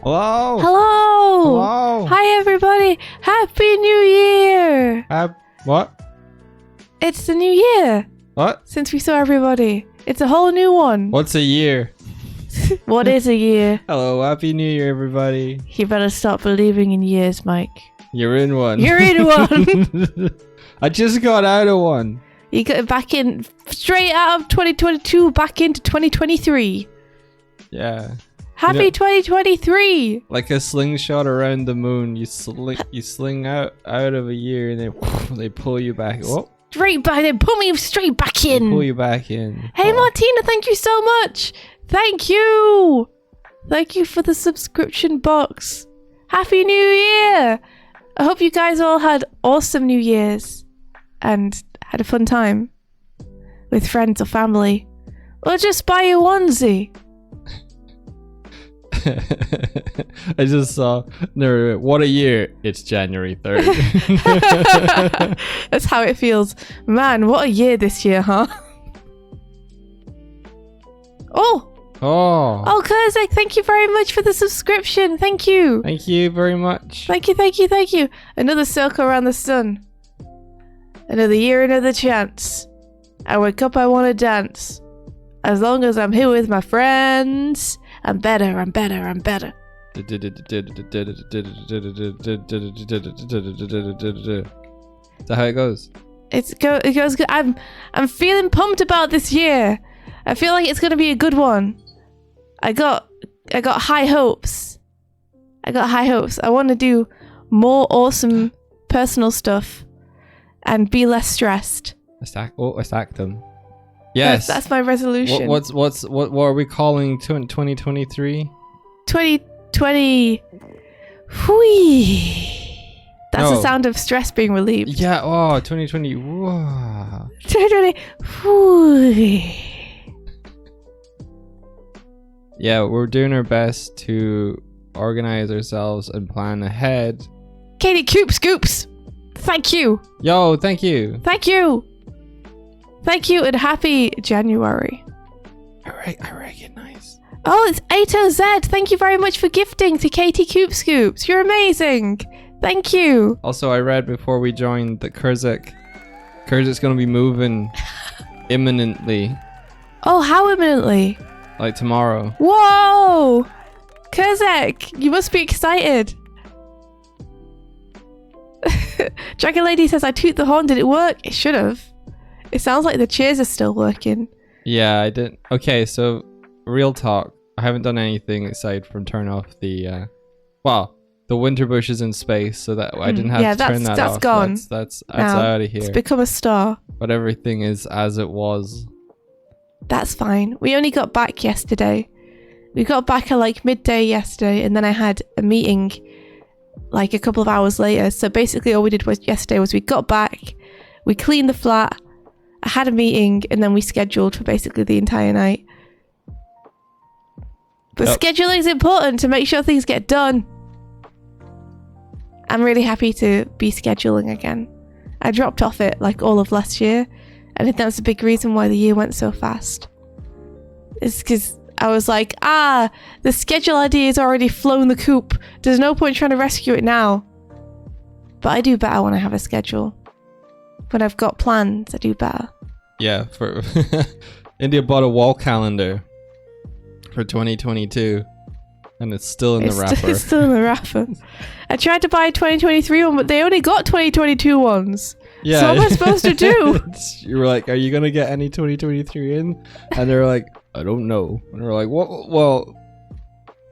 Hello. Hello. Hello. Hi, everybody. Happy New Year. What? It's the new year. What? Since we saw everybody. It's a whole new one. What's a year? What is a year? Hello. Happy New Year, everybody. You better stop believing in years, Mike. You're in one. You're in one. I just got out of one. You got back in, straight out of 2022, back into 2023. Yeah. Happy 2023. Like a slingshot around the moon. You sling out of a year and then they pull you back. Oh. Straight back, they put me straight back in. They pull you back in. Hey, Martina, thank you so much. Thank you. Thank you for the subscription box. Happy New Year. I hope you guys all had awesome New Years and had a fun time with friends or family, or just buy a onesie. I just saw, no, what a year. It's January 3rd. That's how it feels. Man, what a year this year, huh? Oh, Kurzek, thank you very much for the subscription. Thank you. Thank you very much. Thank you. Another circle around the sun. Another year, another chance. I wake up, I want to dance. As long as I'm here with my friends, I'm better. Is that how it goes? It goes good. I'm feeling pumped about this year. I feel like it's gonna be a good one. I got high hopes. I want to do more awesome personal stuff and be less stressed. Attack them. Yes. That's my resolution. What are we calling 2023? 2020. Whee. That's the sound of stress being relieved. Yeah. Oh, 2020. Whoa. 2020. Whee. Yeah, we're doing our best to organize ourselves and plan ahead. Katie Coop Scoops. Thank you. Yo, thank you. Thank you, and happy January. I recognize. Oh, it's 80Z. Thank you very much for gifting to Katie Coop Scoops. You're amazing. Thank you. Also, I read before we joined that Kurzek's going to be moving imminently. Oh, how imminently? Like tomorrow. Whoa! Kurzek, you must be excited. Dragon Lady says, I toot the horn. Did it work? It should have. It sounds like the cheers are still working. Yeah, I didn't. Okay, so real talk. I haven't done anything aside from turn off the the winter bushes in space, so that I didn't have to turn that off. That's gone. That's out of here. It's become a star. But everything is as it was. That's fine. We only got back yesterday. We got back at like midday yesterday, and then I had a meeting like a couple of hours later. So basically all we did yesterday was we got back, we cleaned the flat, I had a meeting, and then we scheduled for basically the entire night. But scheduling is important to make sure things get done. I'm really happy to be scheduling again. I dropped off it like all of last year, and I think that's a big reason why the year went so fast. It's because I was like, the schedule idea has already flown the coop. There's no point trying to rescue it now. But I do better when I have a schedule. When I've got plans, I do better. Yeah, for India bought a wall calendar for 2022, and it's still in the wrapper. It's still in the wrapper. I tried to buy a 2023 one, but they only got 2022 ones. Yeah. So what am I supposed to do? You were like, are you going to get any 2023 in? And they're like, I don't know. And we're like, well,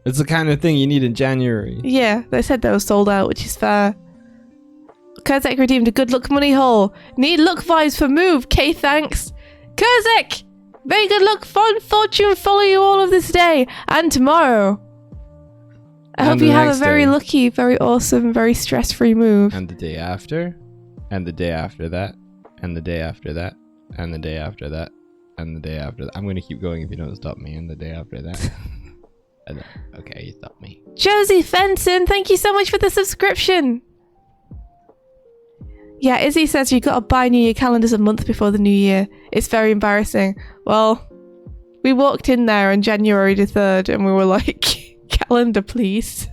it's the kind of thing you need in January. Yeah, they said they were sold out, which is fair. Kurzek redeemed a good luck money haul. Need luck vibes for move. K, thanks. Kurzek! May good luck, fun fortune follow you all of this day and tomorrow. I hope you have a very lucky, very awesome, very stress-free move. And the day after, and the day after that, and the day after that, and the day after that, and the day after that. I'm going to keep going if you don't stop me. And the day after that. Okay, you stopped me. Josie Fenton, thank you so much for the subscription. Yeah, Izzy says you got to buy New Year calendars a month before the New Year. It's very embarrassing. Well, we walked in there on January the 3rd and we were like, calendar, please?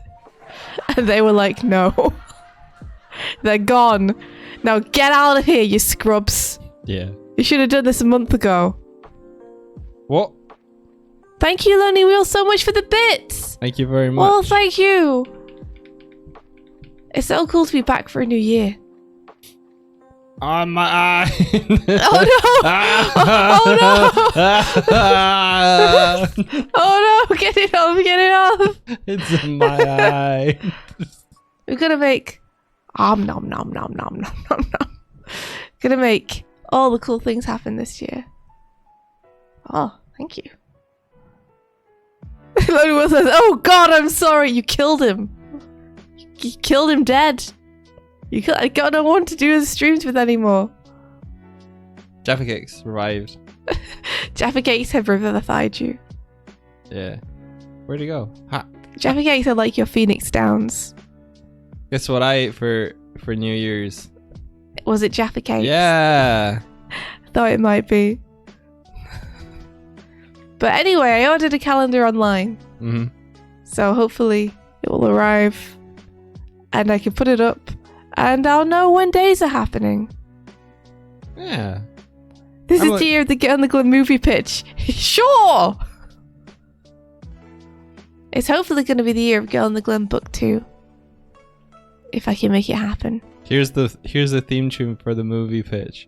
And they were like, no. They're gone. Now get out of here, you scrubs. Yeah. You should have done this a month ago. What? Thank you, Lonely Wheel, so much for the bits. Thank you very much. Oh, thank you. It's so cool to be back for a new year. On my eye. Oh no! Oh no! Get it off! Get it off! It's in my eye. We're gonna make nom nom nom nom nom nom nom. Gonna make all the cool things happen this year. Oh, thank you. Lonely Will says, "Oh God, I'm sorry. You killed him. You killed him dead. I got no one to do the streams with anymore." Jaffa Cakes revived. Jaffa Cakes have revivified you. Yeah. Where'd he go? Ha. Jaffa Cakes are like your Phoenix Downs. Guess what I ate for New Year's? Was it Jaffa Cakes? Yeah. Thought it might be. But anyway, I ordered a calendar online. Mm-hmm. So hopefully it will arrive and I can put it up and I'll know when days are happening. Yeah. This is the year of the Girl in the Glim movie pitch. Sure! It's hopefully going to be the year of Girl in the Glim book 2. If I can make it happen. Here's the theme tune for the movie pitch.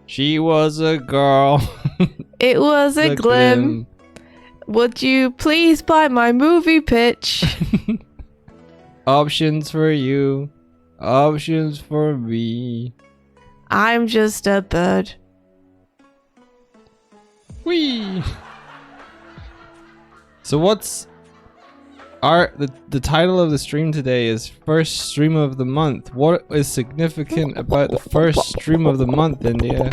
She was a girl. It was a glim. Would you please buy my movie pitch? Options for you. Options for me. I'm just a bird. Whee! So what's the title of the stream today is First Stream of the Month. What is significant about the first stream of the month, India?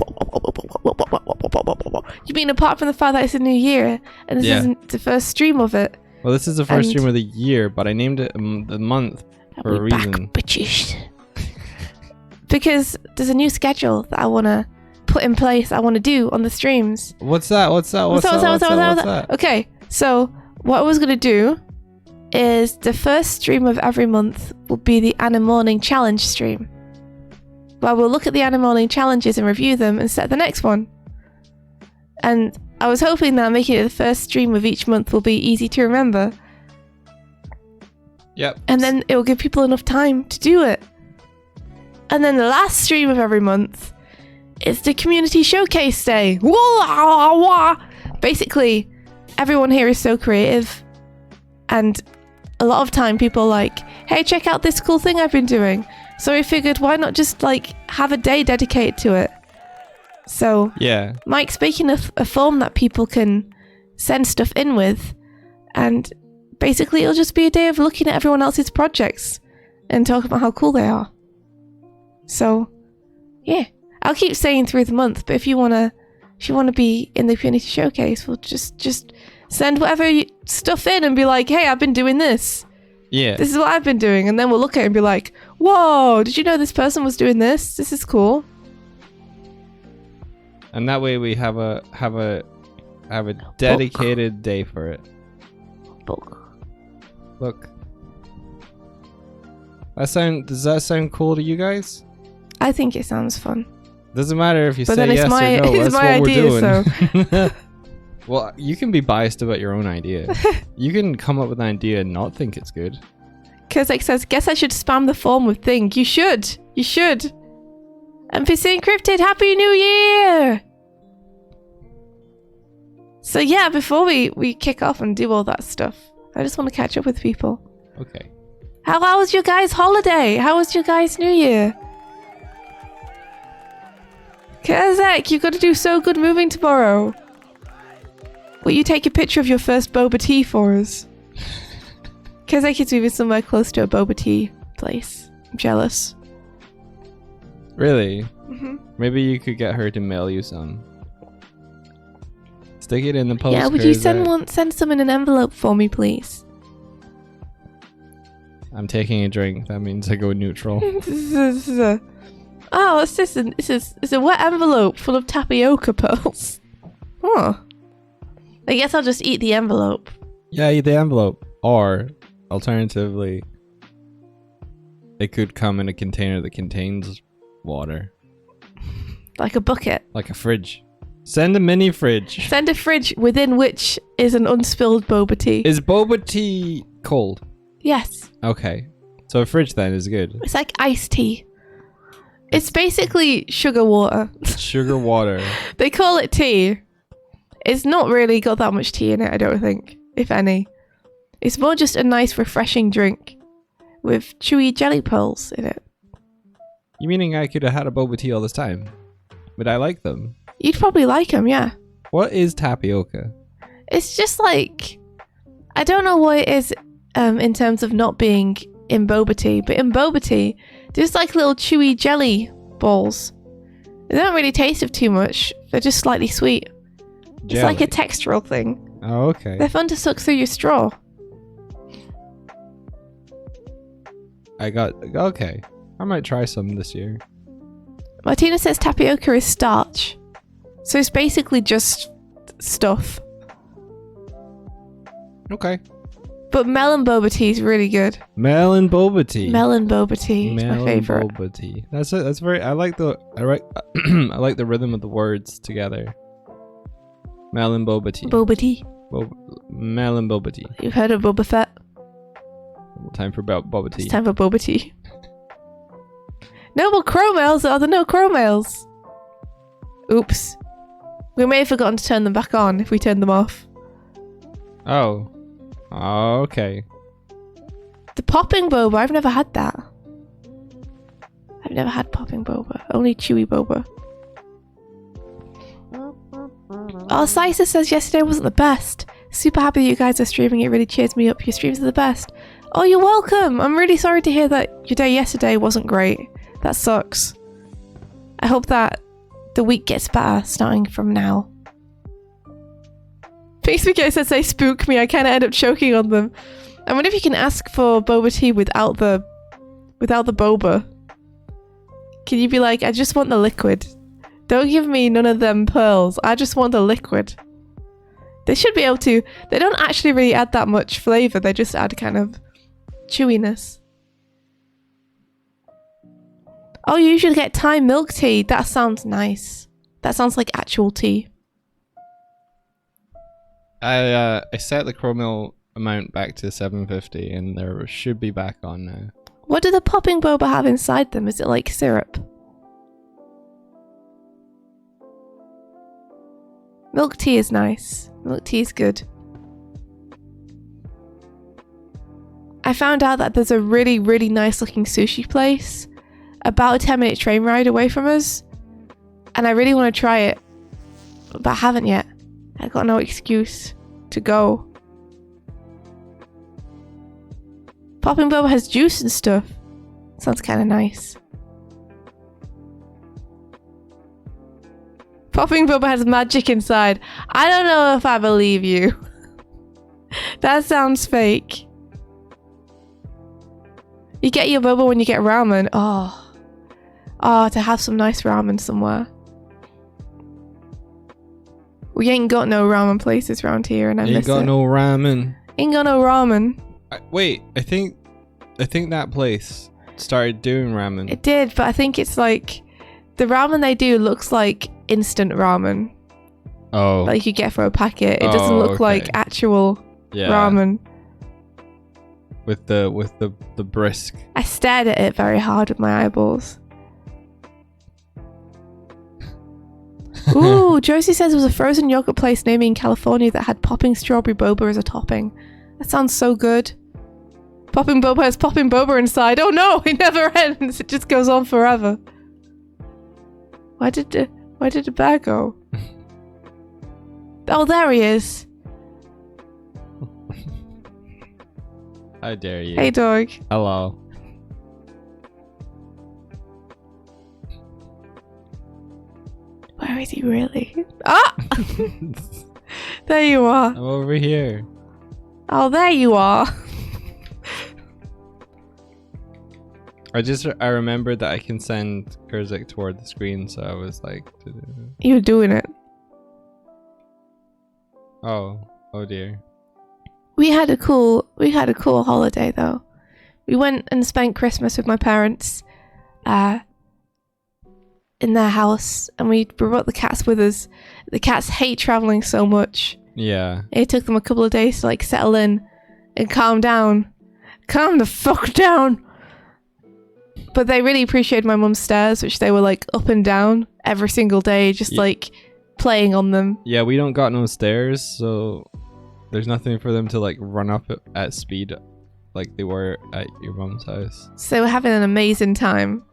You mean apart from the fact that it's a new year and this isn't the first stream of it? Well, this is the first stream of the year, but I named it the month for a reason. Back, bitches. Because there's a new schedule that I want to put in place, I want to do on the streams. What's that? Okay, so what I was going to do is the first stream of every month will be the Animorning challenge stream, where we'll look at the Animorning challenges and review them and set the next one. And I was hoping that making it the first stream of each month will be easy to remember. Yep. And then it will give people enough time to do it. And then the last stream of every month is the community showcase day. Basically, everyone here is so creative, and a lot of time people are like, hey, check out this cool thing I've been doing. So I figured, why not just like have a day dedicated to it? So yeah, Mike's making a form that people can send stuff in with, and basically it'll just be a day of looking at everyone else's projects and talking about how cool they are. So yeah, I'll keep saying through the month, but if you wanna be in the community showcase, we'll just send whatever stuff in and be like, hey, I've been doing this. Yeah. This is what I've been doing. And then we'll look at it and be like, whoa, did you know this person was doing this? This is cool. And that way we have a dedicated day for it. Look. Does that sound cool to you guys? I think it sounds fun. Doesn't matter if you but say then yes or no. It's That's my what idea, we're doing. So. Well, you can be biased about your own idea. You can come up with an idea and not think it's good. Kozak says, guess I should spam the form with thing. You should. You should. NPC Encrypted, Happy New Year! So yeah, before we kick off and do all that stuff, I just want to catch up with people. Okay. How was your guys' holiday? How was your guys' New Year? Kozak, you've got to do so good moving tomorrow. Will you take a picture of your first boba tea for us? Kozak is moving somewhere close to a boba tea place. I'm jealous. Really? Mm-hmm. Maybe you could get her to mail you some. Stick it in the post. Yeah, would you send some in an envelope for me, please? I'm taking a drink. That means I go neutral. Oh, what's this? It's a wet envelope full of tapioca pearls. Huh. I guess I'll just eat the envelope. Yeah, eat the envelope. Or, alternatively, it could come in a container that contains water. Like a bucket. Like a fridge. Send a mini fridge. Send a fridge within which is an unspilled boba tea. Is boba tea cold? Yes. Okay. So a fridge then is good. It's like iced tea. It's basically sugar water. Sugar water. They call it tea. It's not really got that much tea in it, I don't think, if any. It's more just a nice, refreshing drink with chewy jelly pearls in it. You meaning I could have had a boba tea all this time? Would I like them? You'd probably like them, yeah. What is tapioca? It's just like... I don't know what it is in terms of not being in boba tea, but in boba tea, there's like little chewy jelly balls. They don't really taste of too much. They're just slightly sweet. Jelly. It's like a textural thing. Oh, okay. They're fun to suck through your straw. Okay. I might try some this year. Martina says tapioca is starch. So it's basically just stuff. Okay. But melon boba tea is really good. Melon boba tea. Melon boba tea is my favorite. Boba tea. That's it. That's very. I like the rhythm of the words together. Melon boba tea. Boba tea. Melon boba tea. You've heard of Boba Fett? Time for boba tea. It's time for boba tea. Noble crow males are the no crow males. Oops. We may have forgotten to turn them back on if we turned them off. Oh. Okay. The popping boba, I've never had that. I've never had popping boba, only chewy boba. Oh, Sisa says yesterday wasn't the best. Super happy that you guys are streaming, it really cheers me up. Your streams are the best. Oh, you're welcome. I'm really sorry to hear that your day yesterday wasn't great. That sucks. I hope that the week gets better starting from now. Facebook says they spook me. I kind of end up choking on them. I wonder if you can ask for boba tea without the boba. Can you be like, I just want the liquid. Don't give me none of them pearls. I just want the liquid. They should be able to. They don't actually really add that much flavor. They just add kind of chewiness. Oh, you usually get Thai milk tea. That sounds nice. That sounds like actual tea. I set the chromial amount back to 750 and there should be back on now. What do the popping boba have inside them? Is it like syrup? Milk tea is nice. Milk tea is good. I found out that there's a really, really nice looking sushi place about a 10-minute train ride away from us. And I really want to try it, but I haven't yet. I got no excuse to go. Popping boba has juice and stuff. Sounds kind of nice. Popping boba has magic inside. I don't know if I believe you. That sounds fake. You get your boba when you get ramen. Oh, to have some nice ramen somewhere. We ain't got no ramen places around here, and I miss it. Ain't got no ramen. Ain't got no ramen. Wait, I think that place started doing ramen. It did, but I think it's like the ramen they do looks like instant ramen. Oh. Like you get for a packet. It doesn't look like actual ramen. With the brisk. I stared at it very hard with my eyeballs. Ooh, Josie says there was a frozen yogurt place near me in California that had popping strawberry boba as a topping. That sounds so good. Popping boba has popping boba inside. Oh no, it never ends. It just goes on forever. Where did the bear go? Oh, there he is. How dare you? Hey, dog. Hello. Where is he really? Ah! There you are. I'm over here. Oh, there you are. I remembered that I can send Kurzik toward the screen, so I was like... You're doing it. Oh dear. We had a cool holiday though. We went and spent Christmas with my parents in their house, and we brought the cats with us. The cats hate traveling so much. Yeah. It took them a couple of days to like settle in and calm down. Calm the fuck down. But they really appreciated my mum's stairs, which they were like up and down every single day, just like playing on them. Yeah, we don't got no stairs, so there's nothing for them to like run up at speed like they were at your mum's house. So they were having an amazing time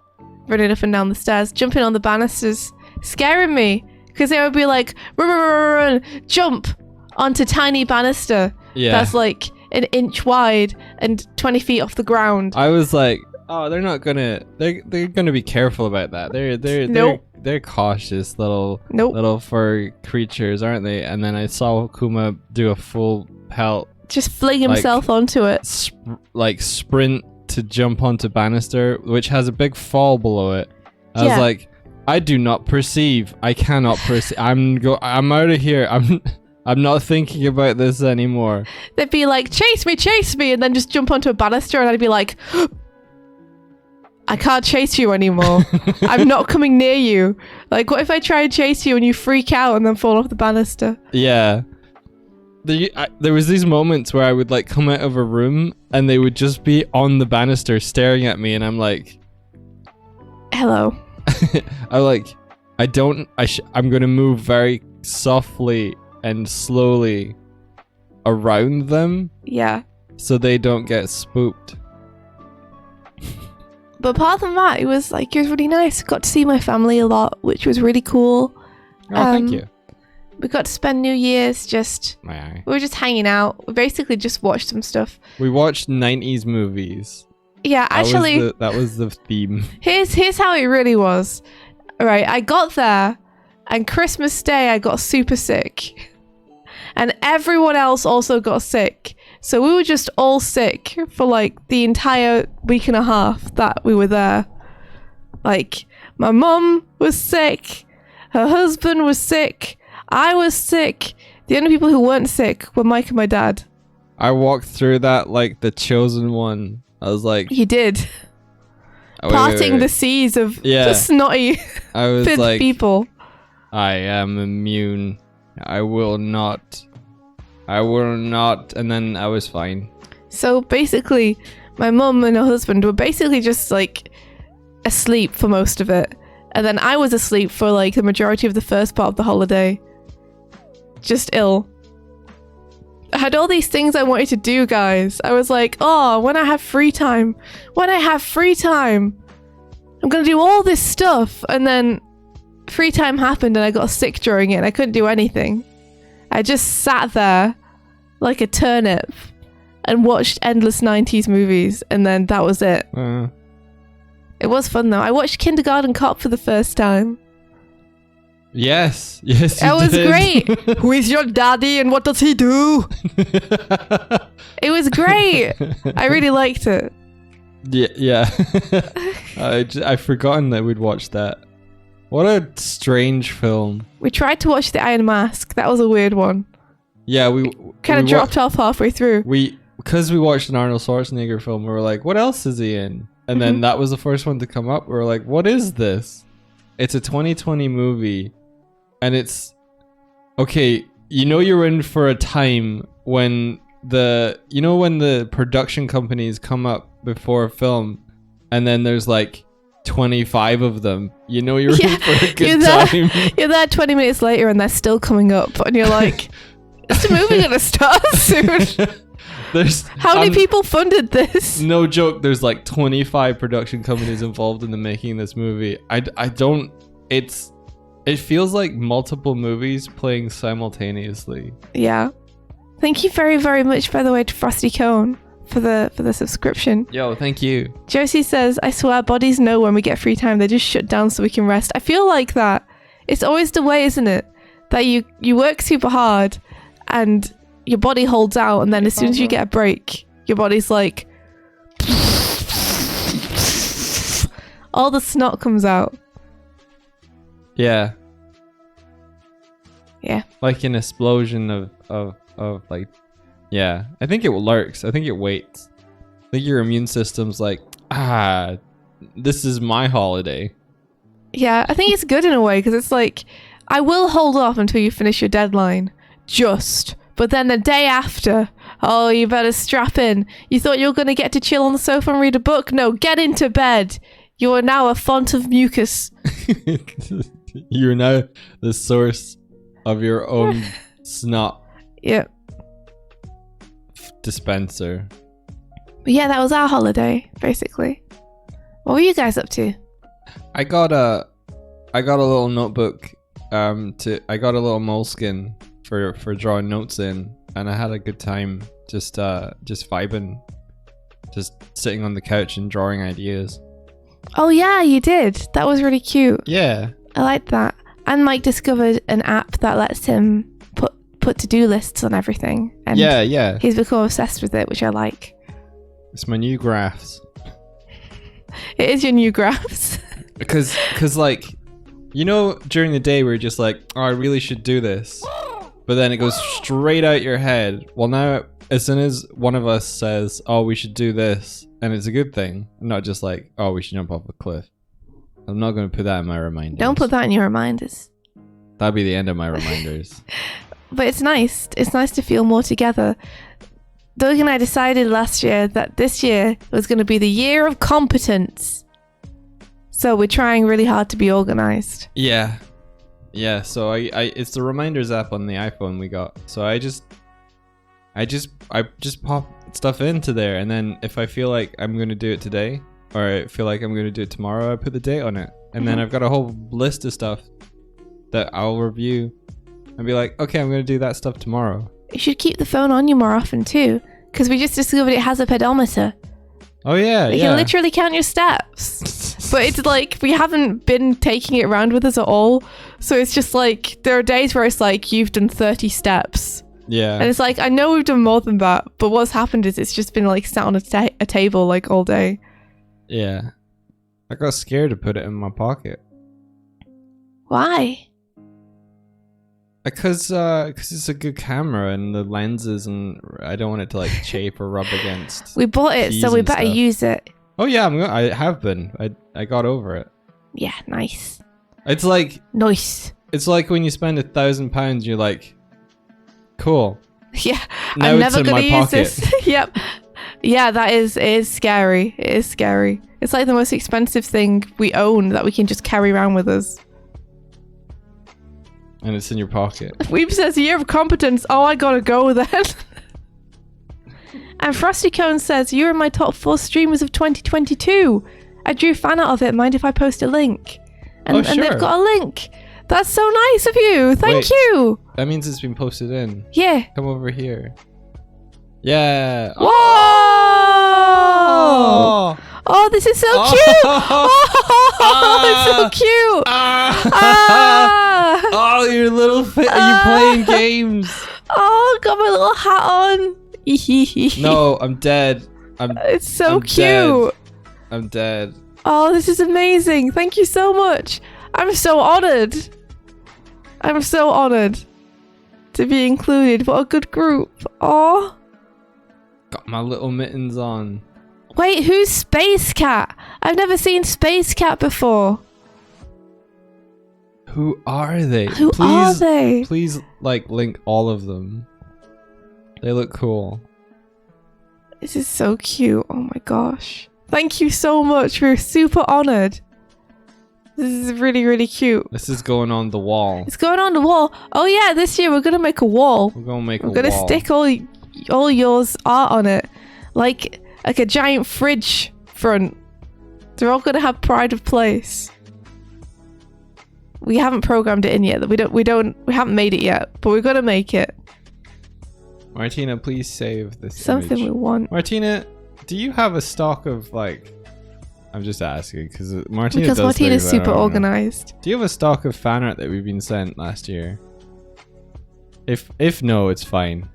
running up and down the stairs, jumping on the banisters, scaring me because they would be like, run, run, run, run, jump onto tiny banister that's like an inch wide and 20 feet off the ground. I was like, oh, they're gonna be careful about that. They're cautious little fur creatures, aren't they? And then I saw Kuma do a full pelt, just fling himself onto it, sprint to jump onto banister, which has a big fall below it. I was like, I do not perceive. I cannot perceive. I'm out of here. I'm not thinking about this anymore. They'd be like, chase me, and then just jump onto a banister, and I'd be like, I can't chase you anymore. I'm not coming near you. Like, what if I try and chase you and you freak out and then fall off the banister? Yeah. There was these moments where I would like come out of a room and they would just be on the banister staring at me, and I'm like, hello. I'm gonna move very softly and slowly around them. Yeah. So they don't get spooked. But apart from that, it was really nice. Got to see my family a lot, which was really cool. Oh, thank you. We got to spend New Year's we were just hanging out. We basically just watched some stuff. We watched 90s movies. Yeah, actually. That was the theme. Here's how it really was. All right, I got there, and Christmas Day I got super sick. And everyone else also got sick. So we were just all sick for like the entire week and a half that we were there. Like, my mum was sick, her husband was sick, I was sick. The only people who weren't sick were Mike and my dad. I walked through that like the chosen one. I was like... You did. Parting the seas of the snotty I was like, people. I am immune. I will not. And then I was fine. So basically, my mum and her husband were basically just like asleep for most of it. And then I was asleep for like the majority of the first part of the holiday. Just ill. I had all these things I wanted to do, guys. I was like, oh, when I have free time, I'm gonna do all this stuff. And then free time happened and I got sick during it and I couldn't do anything. I just sat there like a turnip and watched endless 90s movies, and then that was it. It was fun though. I watched Kindergarten Cop for the first time. Yes, you did. It was great. Who is your daddy and what does he do? It was great. I really liked it. Yeah. I've forgotten that we'd watched that. What a strange film. We tried to watch The Iron Mask. That was a weird one. Yeah, we kind of dropped off halfway through. Because we watched an Arnold Schwarzenegger film, we were like, what else is he in? And then that was the first one to come up. We were like, what is this? It's a 2020 movie. And it's... Okay, you're in for a time when the production companies come up before a film, and then there's like 25 of them. You're in for a good time. You're there 20 minutes later and they're still coming up, and you're like, is the movie gonna start soon? How many people funded this? No joke, there's like 25 production companies involved in the making of this movie. It feels like multiple movies playing simultaneously. Yeah. Thank you very, very much, by the way, to Frosty Cone for the subscription. Yo, thank you. Josie says, I swear bodies know when we get free time. They just shut down so we can rest. I feel like that. It's always the way, isn't it? That you work super hard and your body holds out, and then as soon as you get a break, your body's like... all the snot comes out. Yeah. Yeah. Like an explosion of like Yeah, I think it lurks. I think it waits. I think your immune system's like, this is my holiday. Yeah, I think it's good in a way because it's like, I will hold off until you finish your deadline. But then the day after, oh, you better strap in. You thought you were going to get to chill on the sofa and read a book? No, get into bed. You are now a font of mucus. You're now the source of your own snot. Yep. Dispenser. But yeah, that was our holiday, basically. What were you guys up to? I got a little notebook. I got a little moleskin for drawing notes in, and I had a good time just vibing, just sitting on the couch and drawing ideas. Oh yeah, you did. That was really cute. Yeah, I liked that. And Mike discovered an app that lets him put to-do lists on everything. And yeah. He's become obsessed with it, which I like. It's my new graphs. It is your new graphs. Because like, you know, during the day we're just like, oh, I really should do this. But then it goes straight out your head. Well, now, as soon as one of us says, oh, we should do this, and it's a good thing, not just like, oh, we should jump off a cliff. I'm not going to put that in my reminders. Don't put that in your reminders. That'd be the end of my reminders. But it's nice. It's nice to feel more together. Doig and I decided last year that this year was going to be the year of competence. So we're trying really hard to be organized. Yeah. So I it's the reminders app on the iPhone we got. So I just pop stuff into there, and then if I feel like I'm going to do it today, or I feel like I'm going to do it tomorrow, I put the date on it, and then I've got a whole list of stuff that I'll review and be like, okay, I'm going to do that stuff tomorrow. You should keep the phone on you more often too, because we just discovered it has a pedometer. Oh yeah, You can literally count your steps. But it's like, we haven't been taking it around with us at all. So it's just like, there are days where it's like, you've done 30 steps. Yeah. And it's like, I know we've done more than that, but what's happened is it's just been like sat on a table like all day. Yeah. I got scared to put it in my pocket. Why? Because it's a good camera and the lenses, and I don't want it to like chafe or rub against. We bought it, so we better use it. Oh yeah, I have been. I got over it. Yeah, nice. It's like nice. It's like when you spend £1,000, you're like, cool. Yeah, now I'm it's never in gonna my use pocket. this. Yep. Yeah, it is scary. It is scary. It's like the most expensive thing we own that we can just carry around with us. And it's in your pocket. Weeb says, year of competence. Oh, I gotta go then. And Frosty Cone says, you're in my top 4 streamers of 2022. I drew fan art of it. Mind if I post a link? And, sure. And they've got a link. That's so nice of you. Thank you. That means it's been posted in. Yeah. Come over here. Yeah. Whoa! Oh, this is so cute. Oh, it's so cute. Oh, your little you're playing games. Oh, got my little hat on. No, I'm dead. It's so cute. Dead. I'm dead. Oh, this is amazing. Thank you so much. I'm so honored. I'm so honored to be included. What a good group. Oh. Got my little mittens on. Wait, who's Space Cat? I've never seen Space Cat before. Who are they? Who are they? Please, like, link all of them. They look cool. This is so cute. Oh my gosh. Thank you so much. We're super honored. This is really, really cute. This is going on the wall. It's going on the wall. Oh yeah, this year we're going to make a wall. We're going to stick all yours art on it. Like a giant fridge front. They're all going to have pride of place. We haven't programmed it in yet. We haven't made it yet, but we're going to make it. Martina, please save this Something image. we want. Martina, do you have a stock of, like... I'm just asking, because Martina Because Martina's super organized. Do you have a stock of fan art that we've been sent last year? If no, it's fine.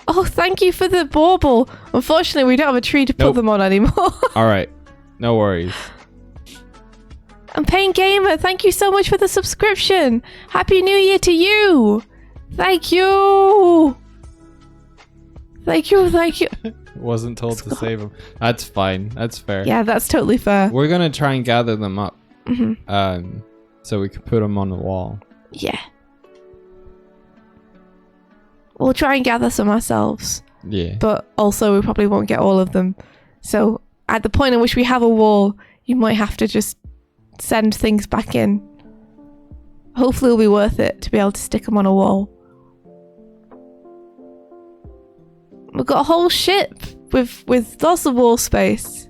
Oh, thank you for the bauble. Unfortunately, we don't have a tree to put them on anymore. Alright, no worries. And Pain Gamer, thank you so much for the subscription. Happy New Year to you. Thank you. Thank you. Wasn't told to save them. That's fine. That's fair. Yeah, that's totally fair. We're gonna try and gather them up, Mm-hmm. so we can put them on the wall. Yeah. We'll try and gather some ourselves, Yeah. but also we probably won't get all of them. So at the point in which we have a wall, you might have to just send things back in. Hopefully it'll be worth it to be able to stick them on a wall. We've got a whole ship with lots of wall space.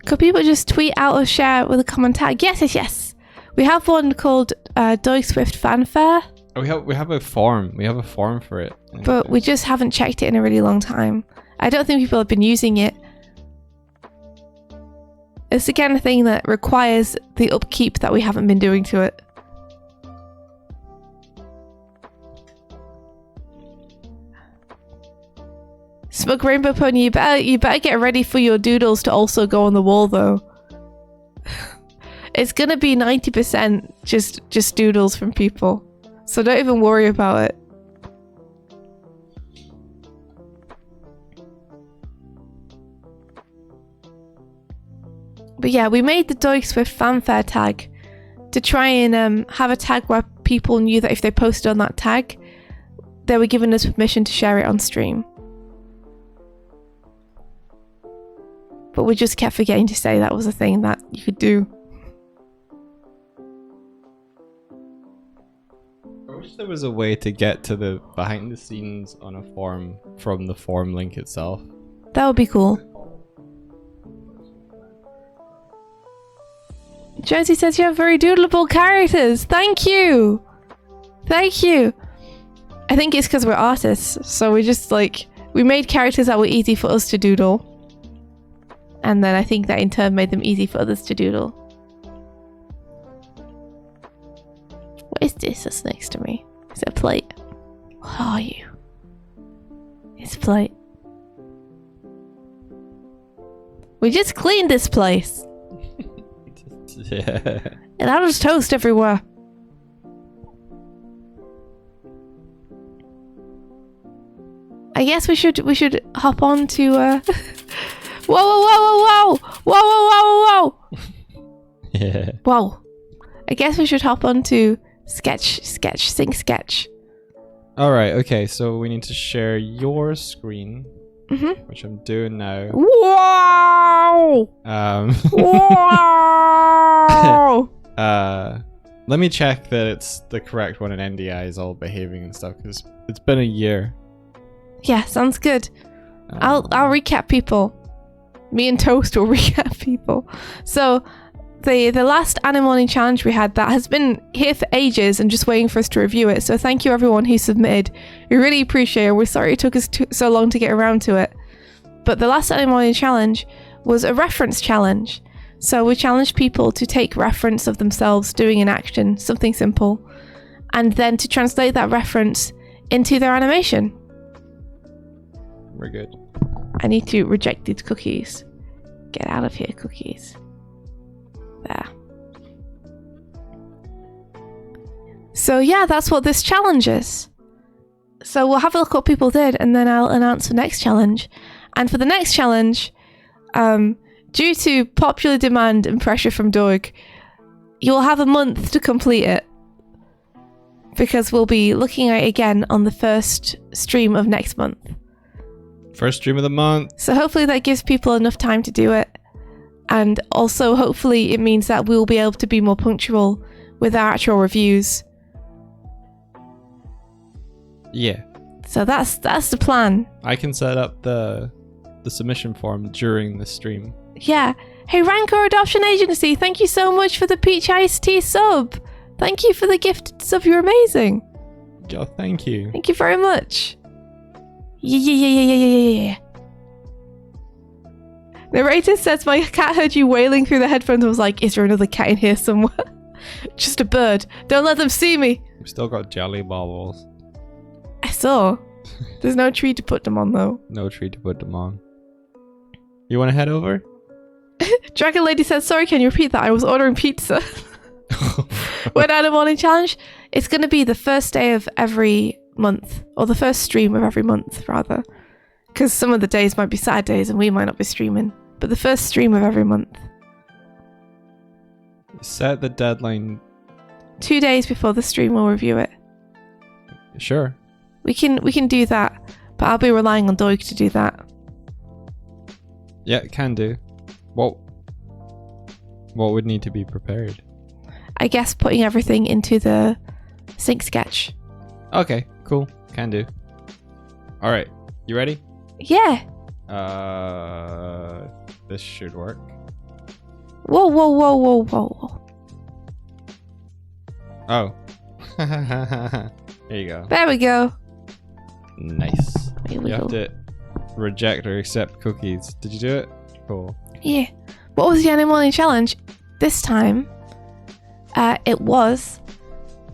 Could people just tweet out or share with a comment tag? Yes. We have one called Doig Swift Fanfare. We have a form. We have a form for it. But we just haven't checked it in a really long time. I don't think people have been using it. It's the kind of thing that requires the upkeep that we haven't been doing to it. Smug Rainbow Pony, you better get ready for your doodles to also go on the wall though. It's gonna be 90% just doodles from people. So don't even worry about it. But yeah, we made the Doig Swift fanfare tag to try and have a tag where people knew that if they posted on that tag, they were given us permission to share it on stream. But we just kept forgetting to say that was a thing that you could do. I wish there was a way to get to the behind the scenes on a forum from the forum link itself. That would be cool. Josie says you have very doodleable characters. Thank you. Thank you. I think it's because we're artists. So we just we made characters that were easy for us to doodle. And then I think that in turn made them easy for others to doodle. What is this that's next to me? Is it a plate? What are you? It's a plate. We just cleaned this place. Yeah. And now there's toast everywhere. I guess we should hop on to whoa whoa whoa whoa whoa whoa whoa whoa whoa. Yeah. Whoa. I guess we should hop on to sing sketch. Alright, okay, so we need to share your screen. Mm-hmm. Which I'm doing now. Wow! Wow! Let me check that it's the correct one and NDI is all behaving and stuff, because it's been a year. Yeah, sounds good. I'll recap people. Me and Toast will recap people. So the last Animorning challenge we had that has been here for ages and just waiting for us to review it. So thank you everyone who submitted. We really appreciate it. We're sorry it took us so long to get around to it. But the last Animorning challenge was a reference challenge. So we challenged people to take reference of themselves doing an action, something simple, and then to translate that reference into their animation. We're good. I need to reject these cookies. Get out of here, cookies. There. So yeah, that's what this challenge is. So we'll have a look what people did and then I'll announce the next challenge. And for the next challenge, due to popular demand and pressure from Doig, you'll have a month to complete it. Because we'll be looking at it again on the first stream of next month. First stream of the month. So hopefully that gives people enough time to do it. And also hopefully it means that we'll be able to be more punctual with our actual reviews. Yeah. So that's the plan. I can set up the submission form during the stream. Yeah. Hey, Rancor Adoption Agency, thank you so much for the Peach Iced Tea sub. Thank you for the gifted sub, you're amazing. Oh, thank you. Thank you very much. Yeah. Narrator says, my cat heard you wailing through the headphones and was like, is there another cat in here somewhere? Just a bird. Don't let them see me. We've still got jelly bubbles. I saw. There's no tree to put them on though. No tree to put them on. You want to head over? Dragon Lady says, sorry, can you repeat that? I was ordering pizza. When Animorning challenge, it's going to be the first day of every month, or the first stream of every month, rather. Because some of the days might be Saturdays and we might not be streaming. But the first stream of every month. Set the deadline. 2 days before the stream, we'll review it. Sure. We can do that, but I'll be relying on Doig to do that. Yeah, can do. What would need to be prepared? I guess putting everything into the sync sketch. Okay, cool. Can do. All right, you ready? Yeah. This should work. Whoa, whoa, whoa, whoa, whoa, whoa. Oh. There you go. There we go. Nice. Here we You go. have to reject or accept cookies. Did you do it? Cool. Yeah. What was the Animorning challenge? This time, it was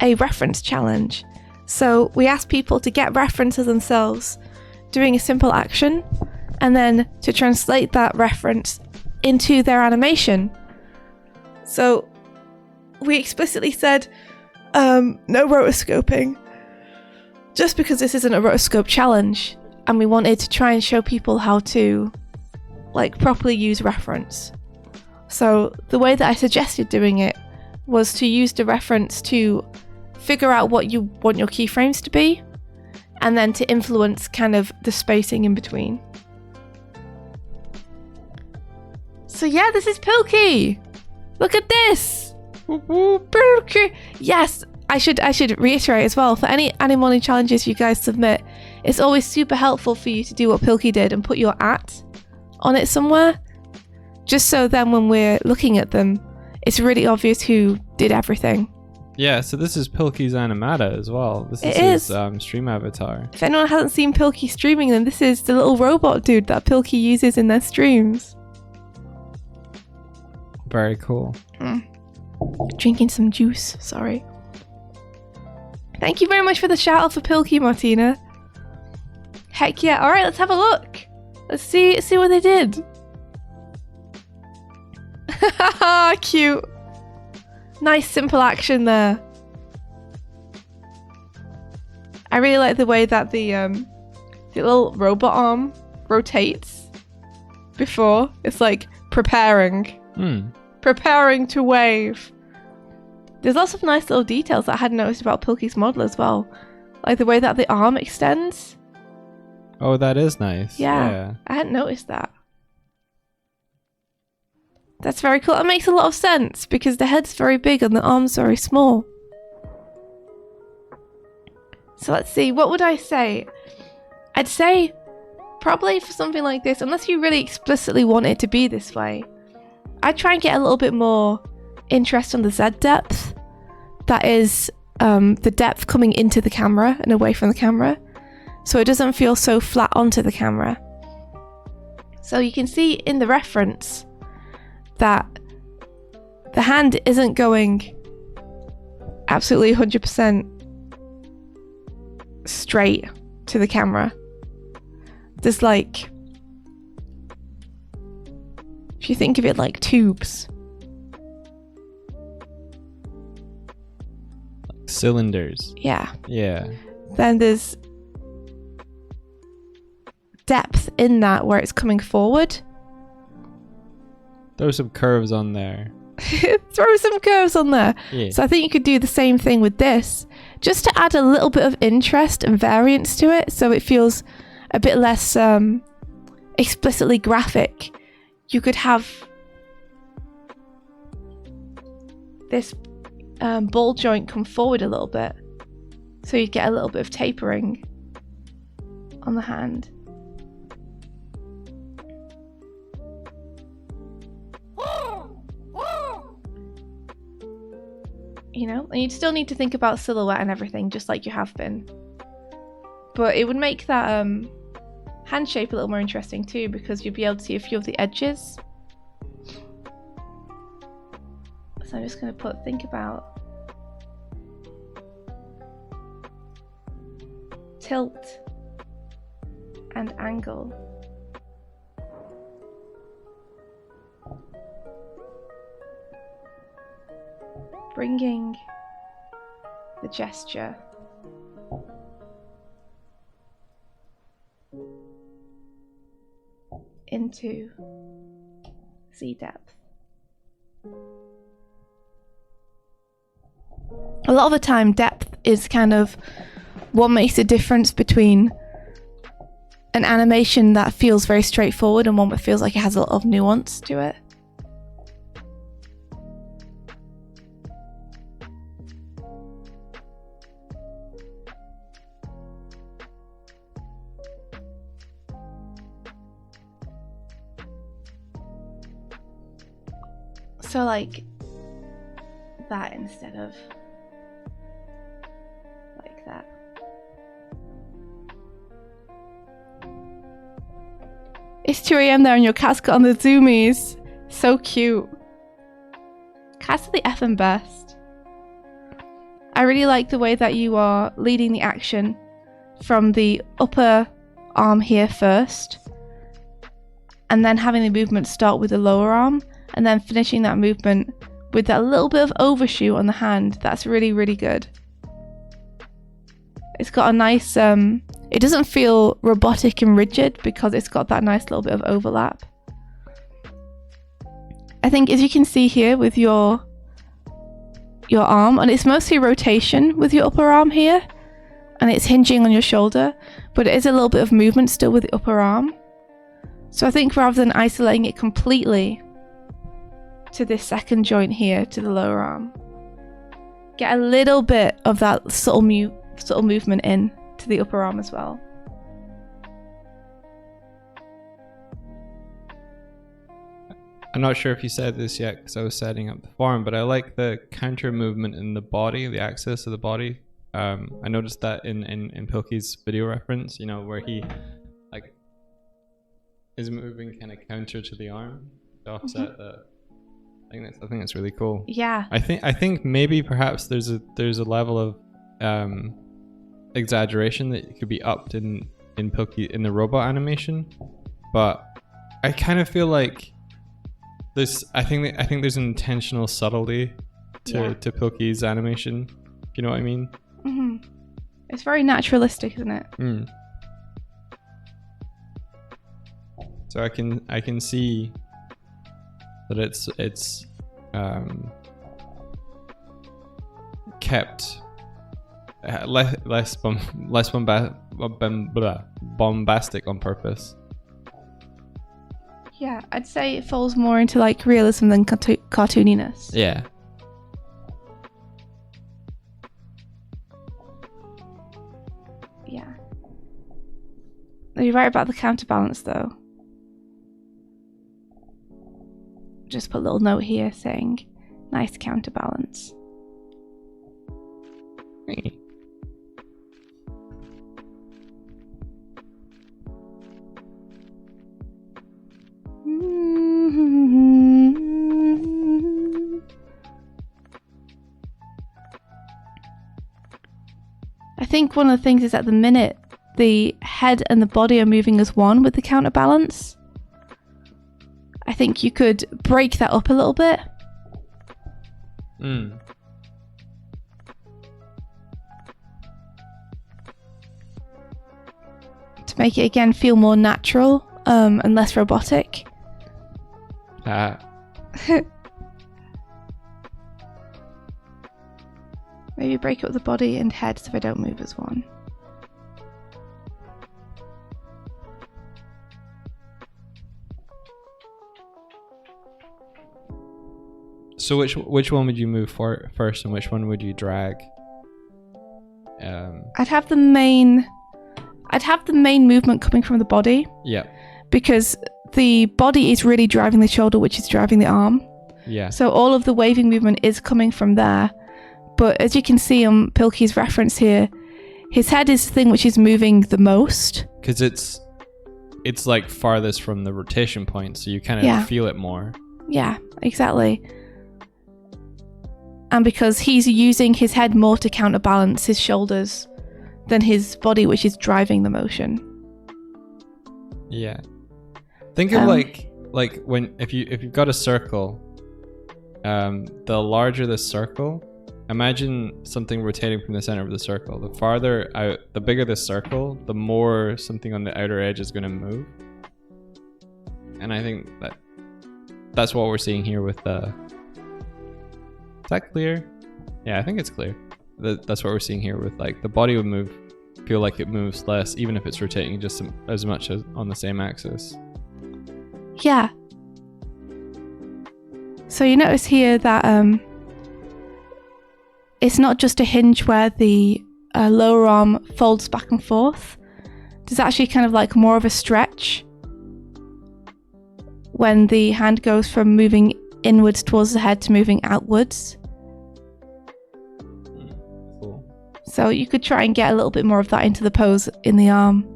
a reference challenge. So we asked people to get references themselves, doing a simple action, and then to translate that reference into their animation. So we explicitly said no rotoscoping, just because this isn't a rotoscope challenge, and we wanted to try and show people how to properly use reference. So the way that I suggested doing it was to use the reference to figure out what you want your keyframes to be, and then to influence kind of the spacing in between. So yeah, this is Pilkey. Look at this. Pilkey. Yes, I should reiterate as well, for any Animorning challenges you guys submit, it's always super helpful for you to do what Pilkey did and put your @ on it somewhere, just so then when we're looking at them, it's really obvious who did everything. Yeah, so this is Pilkey's animata as well. This is his stream avatar. If anyone hasn't seen Pilkey streaming, then this is the little robot dude that Pilkey uses in their streams. Very cool. Drinking some juice, sorry. Thank you very much for the shout out for Pilkey, Martina. Heck yeah. Alright, let's have a look. Let's see what they did. Cute. Nice simple action there. I really like the way that the little robot arm rotates before. It's like preparing. Preparing to wave. There's lots of nice little details that I hadn't noticed about Pilkey's model as well. Like the way that the arm extends. Oh, that is nice. Yeah. I hadn't noticed that. That's very cool. It makes a lot of sense because the head's very big and the arm's very small. So let's see, what would I say? I'd say probably for something like this, unless you really explicitly want it to be this way, I'd try and get a little bit more interest on the Z depth. That is the depth coming into the camera and away from the camera. So it doesn't feel so flat onto the camera. So you can see in the reference that the hand isn't going absolutely 100% straight to the camera. There's like, if you think of it like tubes. Like cylinders. Yeah. Yeah. Then there's depth in that where it's coming forward. Throw some curves on there. Throw some curves on there. Yeah. So I think you could do the same thing with this, just to add a little bit of interest and variance to it, so it feels a bit less explicitly graphic. You could have this ball joint come forward a little bit, so you get a little bit of tapering on the hand. You know, and you'd still need to think about silhouette and everything, just like you have been. But it would make that hand shape a little more interesting too, because you'd be able to see a few of the edges. So I'm just going to think about tilt and angle. Bringing the gesture into sea depth. A lot of the time, depth is kind of what makes the difference between an animation that feels very straightforward and one that feels like it has a lot of nuance to it. So like that instead of like that. It's 2 a.m. there and your cat's got on the zoomies. So cute. Cats are the effing best. I really like the way that you are leading the action from the upper arm here first, and then having the movement start with the lower arm, and then finishing that movement with that little bit of overshoot on the hand. That's really, really good. It's got a nice, it doesn't feel robotic and rigid because it's got that nice little bit of overlap. I think as you can see here with your arm, and it's mostly rotation with your upper arm here, and it's hinging on your shoulder, but it is a little bit of movement still with the upper arm. So I think rather than isolating it completely to this second joint here, to the lower arm, get a little bit of that subtle movement in to the upper arm as well. I'm not sure if you said this yet because I was setting up the form, but I like the counter movement in the body, the axis of the body. I noticed that in Pilkey's video reference, you know, where he like is moving kind of counter to the arm to offset the. I think that's really cool. Yeah. I think maybe perhaps there's a level of exaggeration that could be upped in Pilkey in the robot animation, but I kind of feel like this. I think there's an intentional subtlety to Pilkey's animation. You know what I mean? Mm-hmm. It's very naturalistic, isn't it? Mm. So I can see that it's kept less bombastic on purpose. Yeah, I'd say it falls more into like realism than cartooniness. Yeah. Yeah. You're right about the counterbalance though. Just put a little note here saying nice counterbalance. Hey. I think one of the things is at the minute the head and the body are moving as one with the counterbalance. I think you could break that up a little bit. Mm. To make it again feel more natural and less robotic. Maybe break up the body and head so they don't move as one. So which one would you move for first, and which one would you drag? I'd have the main movement coming from the body. Yeah. Because the body is really driving the shoulder, which is driving the arm. Yeah. So all of the waving movement is coming from there. But as you can see on Pilkey's reference here, his head is the thing which is moving the most. Because it's like farthest from the rotation point, so you kind of feel it more. Yeah, exactly. And because he's using his head more to counterbalance his shoulders than his body, which is driving the motion. Yeah. Think of like when if you've got a circle, the larger the circle, imagine something rotating from the center of the circle. The farther out, the bigger the circle, the more something on the outer edge is going to move. And I think that's what we're seeing here with the... Is that clear? Yeah, I think it's clear. That's what we're seeing here with like the body would feel like it moves less, even if it's rotating just as much as on the same axis. Yeah. So you notice here that it's not just a hinge where the lower arm folds back and forth. There's actually kind of like more of a stretch when the hand goes from moving inwards towards the head to moving outwards. Cool. So you could try and get a little bit more of that into the pose in the arm.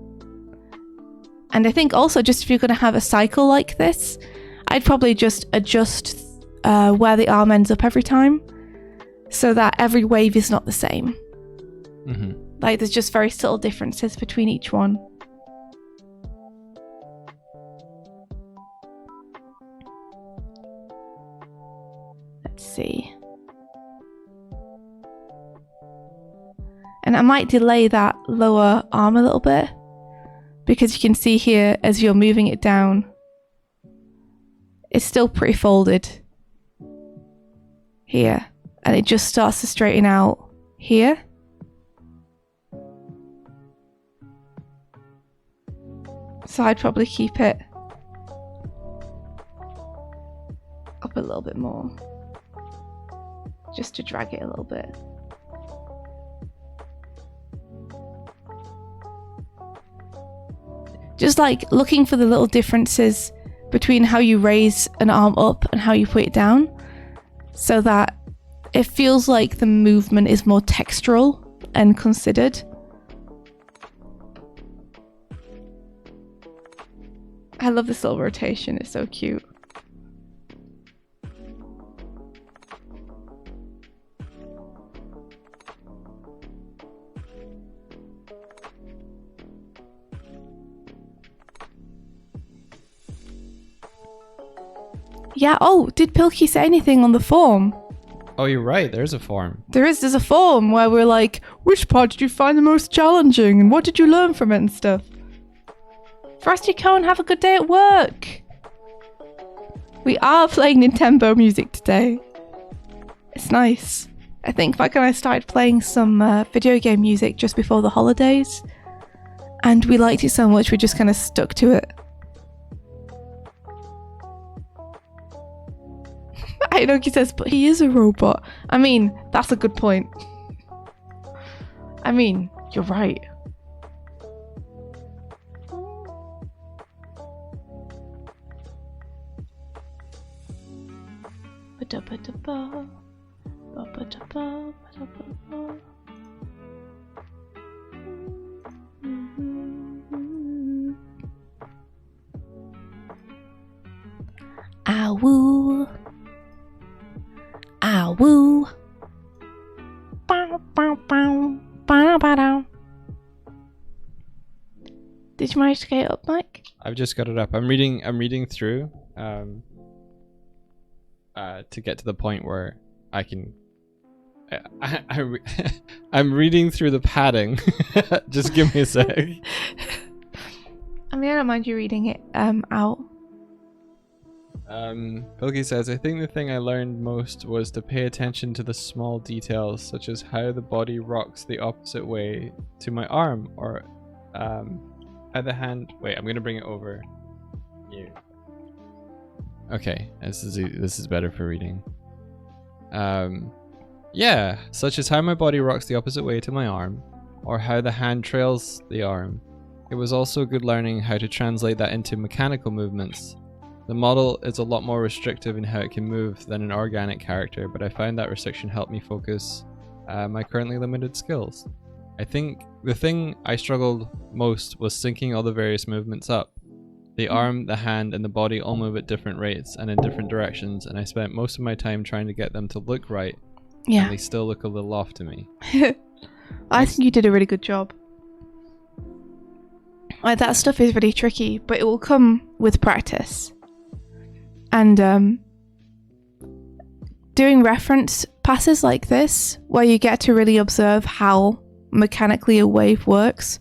And I think also just if you're going to have a cycle like this, I'd probably just adjust where the arm ends up every time so that every wave is not the same. Mm-hmm. Like there's just very subtle differences between each one. Let's see. And I might delay that lower arm a little bit because you can see here as you're moving it down, it's still pretty folded here, and it just starts to straighten out here. So I'd probably keep it up a little bit more, just to drag it a little bit. Just like looking for the little differences between how you raise an arm up and how you put it down, so that it feels like the movement is more textural and considered. I love this little rotation, it's so cute. Yeah, oh, did Pilkey say anything on the form? Oh, you're right, there's a form. There's a form where we're like, which part did you find the most challenging and what did you learn from it and stuff? Frosty Cone, have a good day at work. We are playing Nintendo music today. It's nice. I think Mike and I started playing some video game music just before the holidays, and we liked it so much we just kind of stuck to it. I know he says, but he is a robot. I mean, that's a good point. I mean, you're right. Ow. Ow. Bow, bow, bow. Bow, bow, bow. Did you manage to get it up, Mike? I've just got it up. I'm reading through to get to the point where I can I'm reading through the padding. Just give me a sec. I mean, I don't mind you reading it out. Pilkey says, I think the thing I learned most was to pay attention to the small details, such as how the body rocks the opposite way to my arm, or how the hand... Wait, I'm going to bring it over here. Okay, this is better for reading. Yeah, such as how my body rocks the opposite way to my arm, or how the hand trails the arm. It was also good learning how to translate that into mechanical movements. The model is a lot more restrictive in how it can move than an organic character, but I found that restriction helped me focus my currently limited skills. I think the thing I struggled most was syncing all the various movements up. The arm, the hand, and the body all move at different rates and in different directions, and I spent most of my time trying to get them to look right, and they still look a little off to me. I think you did a really good job. Like, that stuff is really tricky, but it will come with practice. And doing reference passes like this, where you get to really observe how mechanically a wave works,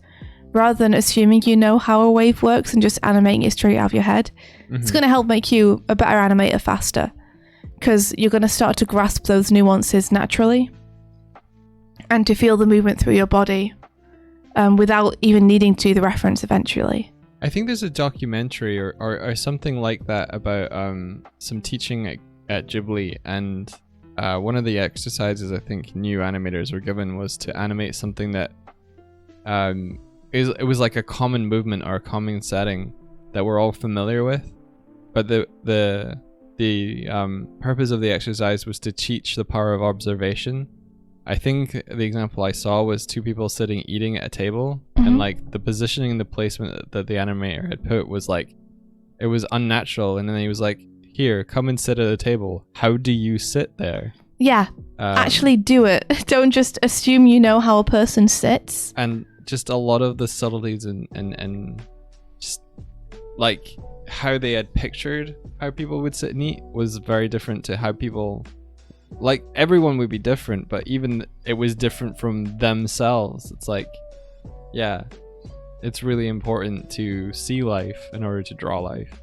rather than assuming you know how a wave works and just animating it straight out of your head. It's going to help make you a better animator faster, because you're going to start to grasp those nuances naturally and to feel the movement through your body without even needing to do the reference eventually. I think there's a documentary or something like that about some teaching at Ghibli, and one of the exercises I think new animators were given was to animate something that it was like a common movement or a common setting that we're all familiar with, but the purpose of the exercise was to teach the power of observation. I think the example I saw was two people sitting eating at a table, and like the positioning and the placement that the animator had put was like, it was unnatural, and then he was like, here, come and sit at a table. How do you sit there? Yeah, actually do it. Don't just assume you know how a person sits. And just a lot of the subtleties and just like how they had pictured how people would sit and eat was very different to how people, like, everyone would be different, but even it was different from themselves. It's like, yeah, it's really important to see life in order to draw life.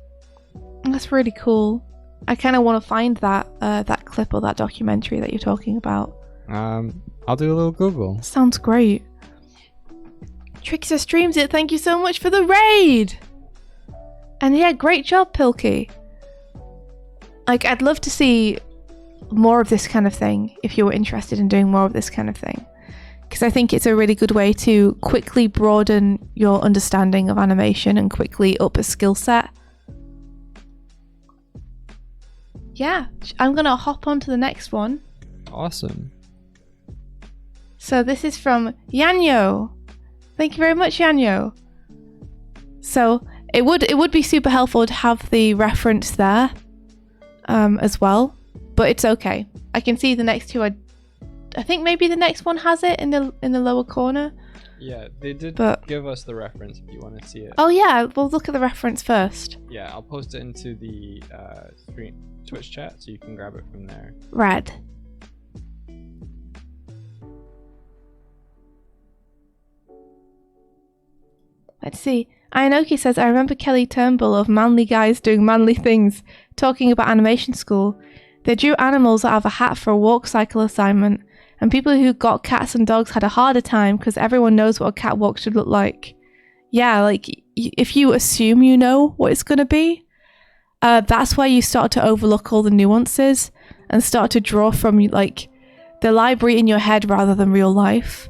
That's really cool. I kind of want to find that clip or that documentary that you're talking about. I'll do a little Google. Sounds great. Trickster streams it. Thank you so much for the raid. And yeah, great job, Pilkey. Like, I'd love to see more of this kind of thing if you were interested in doing more of this kind of thing, because I think it's a really good way to quickly broaden your understanding of animation and quickly up a skill set. Yeah, I'm gonna hop on to the next one. Awesome. So this is from Yanyo. Thank you very much, Yanyo. So it would be super helpful to have the reference there as well, but it's okay. I can see the next two. I think maybe the next one has it in the lower corner. Yeah, they did give us the reference if you want to see it. Oh yeah, we'll look at the reference first. Yeah, I'll post it into the Twitch chat so you can grab it from there. Rad. Let's see. Ayanoki says, I remember Kelly Turnbull of Manly Guys Doing Manly Things talking about animation school. They drew animals out of a hat for a walk cycle assignment, and people who got cats and dogs had a harder time because everyone knows what a catwalk should look like. Yeah, like, if you assume you know what it's going to be, that's where you start to overlook all the nuances and start to draw from, like, the library in your head rather than real life.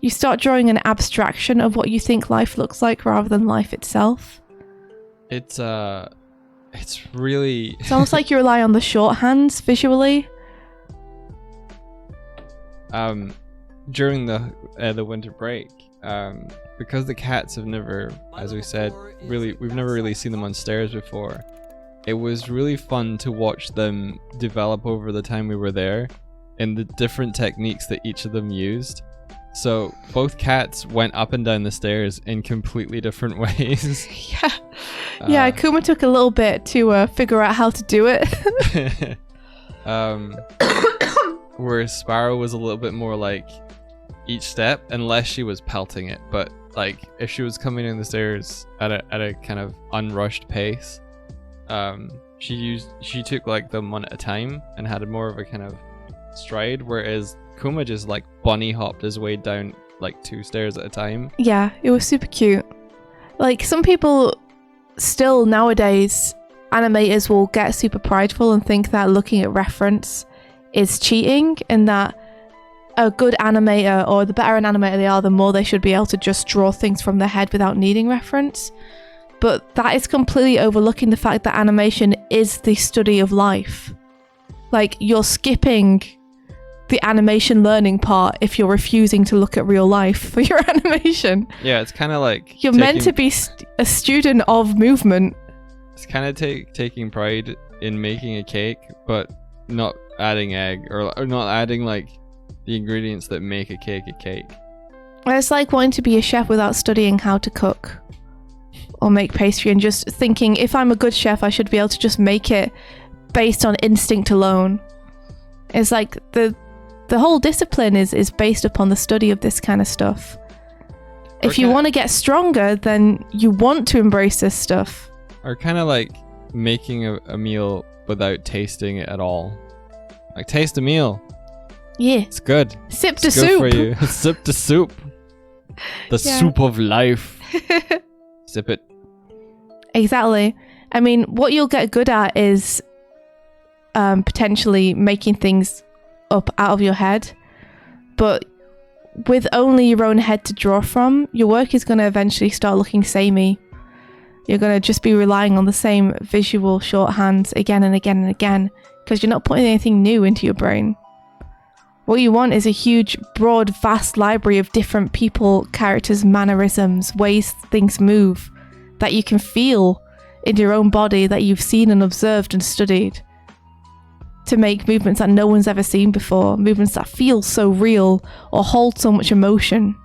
You start drawing an abstraction of what you think life looks like rather than life itself. It's really... It's almost like you rely on the shorthands visually. During the winter break, because the cats have never, as we said, we've never really seen them on stairs before. It was really fun to watch them develop over the time we were there and the different techniques that each of them used. So both cats went up and down the stairs in completely different ways. Yeah, Kuma took a little bit to figure out how to do it. Whereas Sparrow was a little bit more like each step, unless she was pelting it. But like if she was coming down the stairs at a kind of unrushed pace, she took like them one at a time and had more of a kind of stride, whereas Kuma just like bunny hopped his way down like 2 stairs at a time. Yeah, it was super cute. Like, some people still nowadays, animators will get super prideful and think that looking at reference is cheating, and that a good animator, or the better an animator they are, the more they should be able to just draw things from their head without needing reference. But that is completely overlooking the fact that animation is the study of life. Like, you're skipping the animation learning part if you're refusing to look at real life for your animation. Yeah, it's kind of like you're meant to be a student of movement. It's kind of taking pride in making a cake, but not adding egg or not adding like the ingredients that make a cake a cake. It's like wanting to be a chef without studying how to cook. or make pastry and just thinking, if I'm a good chef, I should be able to just make it based on instinct alone. It's like the whole discipline is based upon the study of this kind of stuff. If you want to get stronger, then you want to embrace this stuff. Or kind of like making a meal without tasting it at all. Like, taste a meal. Yeah. It's good. Sip to It's soup. good for you. Sip to soup. The soup of life. Sip it. Exactly. I mean, what you'll get good at is potentially making things up out of your head. But with only your own head to draw from, your work is going to eventually start looking samey. You're going to just be relying on the same visual shorthands again and again and again, because you're not putting anything new into your brain. What you want is a huge, broad, vast library of different people, characters, mannerisms, ways things move, that you can feel in your own body, that you've seen and observed and studied, to make movements that no one's ever seen before, movements that feel so real or hold so much emotion.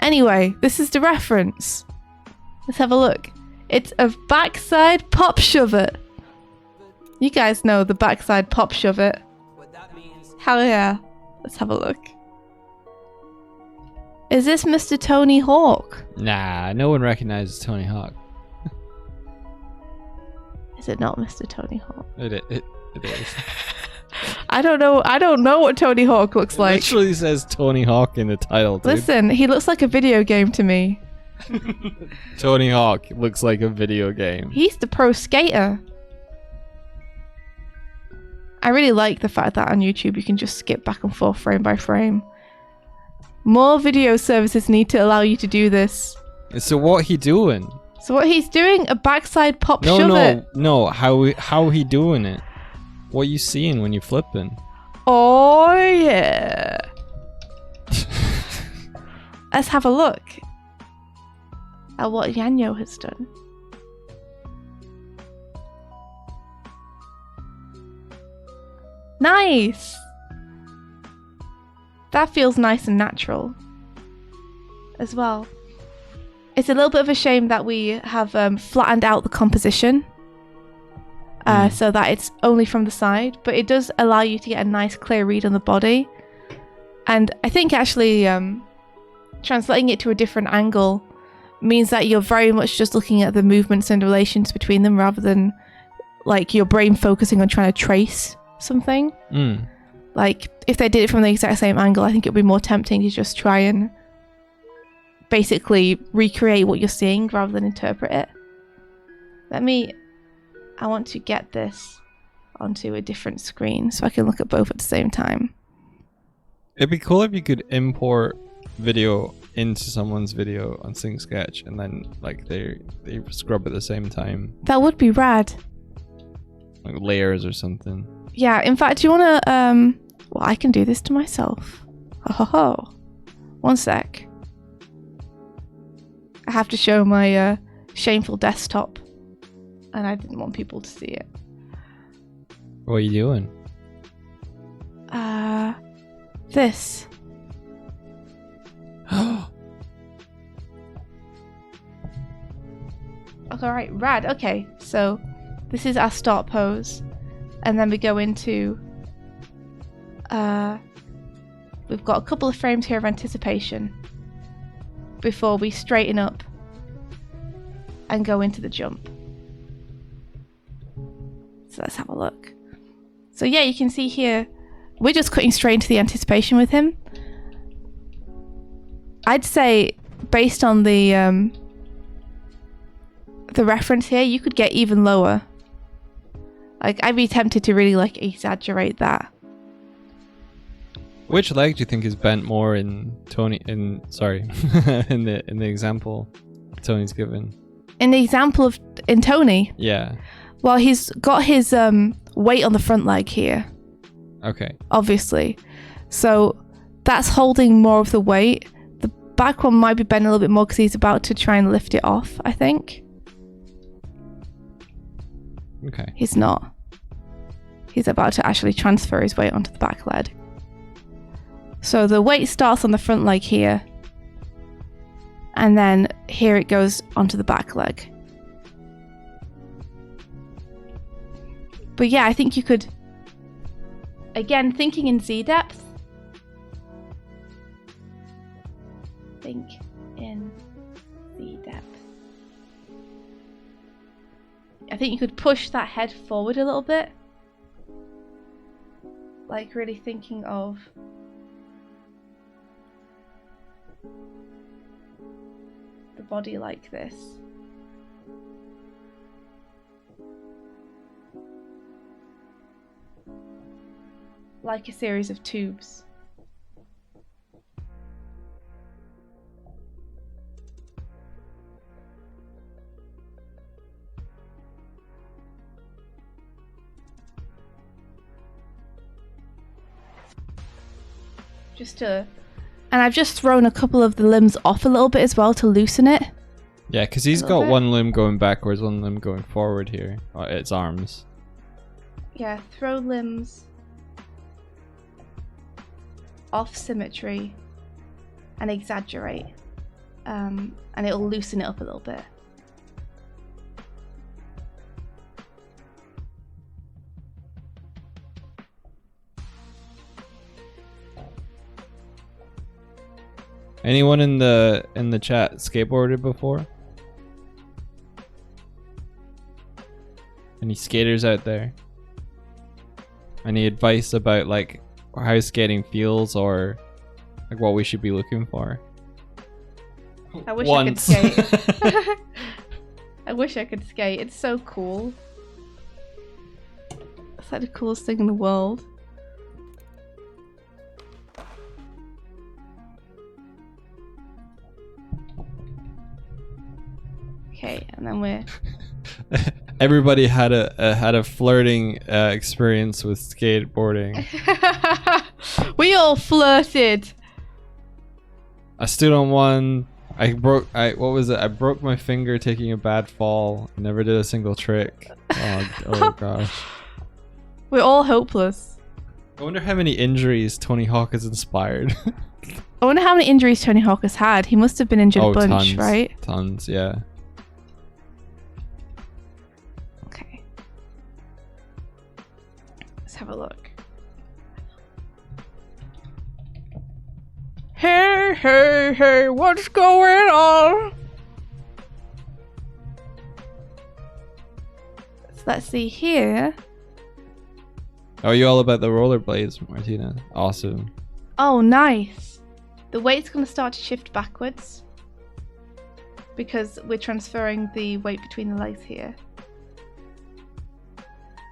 Anyway, this is the reference. Let's have a look. It's a backside pop shove it. You guys know the backside pop shove it. Hell yeah. Let's have a look. Is this Mr. Tony Hawk? Nah, no one recognizes Tony Hawk. Is it not Mr. Tony Hawk? It is. I don't know what Tony Hawk looks like. It literally says Tony Hawk in the title, dude. Listen, he looks like a video game to me. Tony Hawk looks like a video game. He's the pro skater. I really like the fact that on YouTube you can just skip back and forth frame by frame. More video services need to allow you to do this. So what he doing? So what he's doing, a backside pop shove it. No. How he doing it? What you seeing when you flipping? Oh yeah. Let's have a look at what Yanyo has done. Nice. That feels nice and natural as well. It's a little bit of a shame that we have flattened out the composition so that it's only from the side, but it does allow you to get a nice clear read on the body. And I think actually translating it to a different angle means that you're very much just looking at the movements and relations between them rather than like your brain focusing on trying to trace something. Like if they did it from the exact same angle, I think it would be more tempting to just try and basically recreate what you're seeing rather than interpret it. I want to get this onto a different screen so I can look at both at the same time. It'd be cool if you could import video into someone's video on Sing Sketch and then like they scrub at the same time. That would be rad. Like layers or something. Yeah, in fact, do you want to well, I can do this to myself. Ho. One sec. I have to show my shameful desktop, and I didn't want people to see it. What are you doing? This. Alright, rad. Okay, so this is our start pose, and then we go into we've got a couple of frames here of anticipation before we straighten up and go into the jump. So let's have a look. So yeah, you can see here we're just cutting straight into the anticipation with him. I'd say based on the reference here, you could get even lower. Like I'd be tempted to really like exaggerate that. Which leg do you think is bent more in in the example Tony's given? In the example in Tony? Yeah. Well, he's got his weight on the front leg here. Okay. Obviously. So that's holding more of the weight. The back one might be bent a little bit more because he's about to try and lift it off, I think. Okay. He's not. He's about to actually transfer his weight onto the back leg. So the weight starts on the front leg here. And then here it goes onto the back leg. But yeah, I think you could, again, thinking in Z depth. Think in Z depth. I think you could push that head forward a little bit. Like really thinking of the body like this. Like a series of tubes. And I've just thrown a couple of the limbs off a little bit as well to loosen it. Yeah, because he's got one limb going backwards, one limb going forward here. It's arms. Yeah, throw limbs off symmetry and exaggerate. And it'll loosen it up a little bit. Anyone in the chat skateboarded before? Any skaters out there? Any advice about like how skating feels or like what we should be looking for? I wish I could skate. I wish I could skate. It's so cool. It's like the coolest thing in the world. Okay, and then we're... Everybody had a flirting experience with skateboarding. We all flirted. I stood on one. What was it? I broke my finger taking a bad fall. Never did a single trick. Oh gosh. We're all hopeless. I wonder how many injuries Tony Hawk has inspired. I wonder how many injuries Tony Hawk has had. He must have been injured a bunch, tons, right? Tons, yeah. Okay. Let's have a look. Hey, hey, hey, what's going on? So let's see here. Oh, are you all about the rollerblades, Martina? Awesome. Oh, nice. The weight's going to start to shift backwards because we're transferring the weight between the legs here.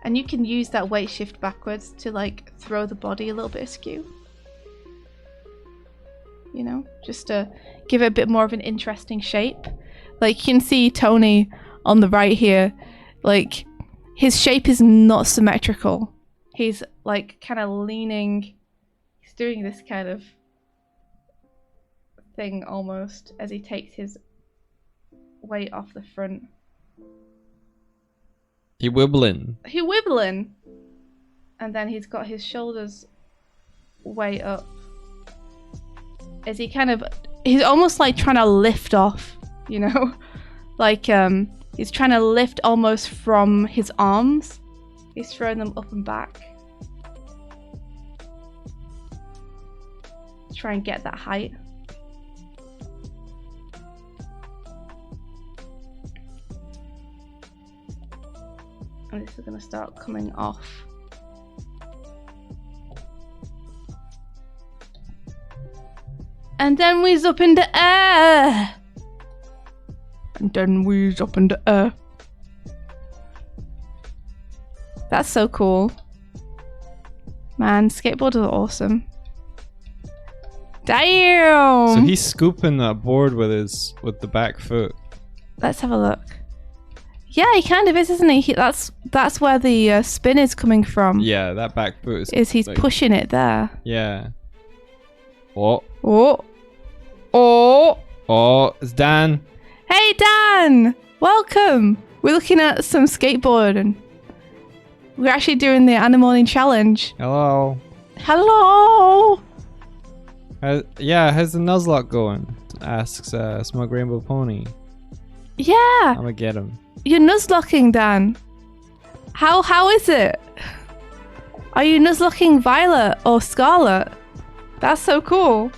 And you can use that weight shift backwards to like throw the body a little bit askew. You know, just to give it a bit more of an interesting shape. Like you can see Tony on the right here, like his shape is not symmetrical. He's like kind of leaning, he's doing this kind of thing almost as he takes his weight off the front. He wibbling. And then he's got his shoulders way up. As he kind of, he's almost like trying to lift off, you know? Like he's trying to lift almost from his arms. He's throwing them up and back. Try and get that height. And this is going to start coming off. And then we's up in the air. That's so cool. Man, skateboarders are awesome. Damn! So he's scooping that board with the back foot. Let's have a look. Yeah, he kind of is, isn't he? That's where the spin is coming from. Yeah, that back foot is he's like, pushing it there. Yeah. Oh. Oh. Oh. Oh, it's Dan. Hey, Dan! Welcome! We're looking at some skateboarding. We're actually doing the Animorning challenge. Hello. Hello! How's the Nuzlocke going? Asks Smug Rainbow Pony. Yeah. I'm gonna get him. You're nuzlocking, Dan. How is it? Are you nuzlocking Violet or Scarlet? That's so cool.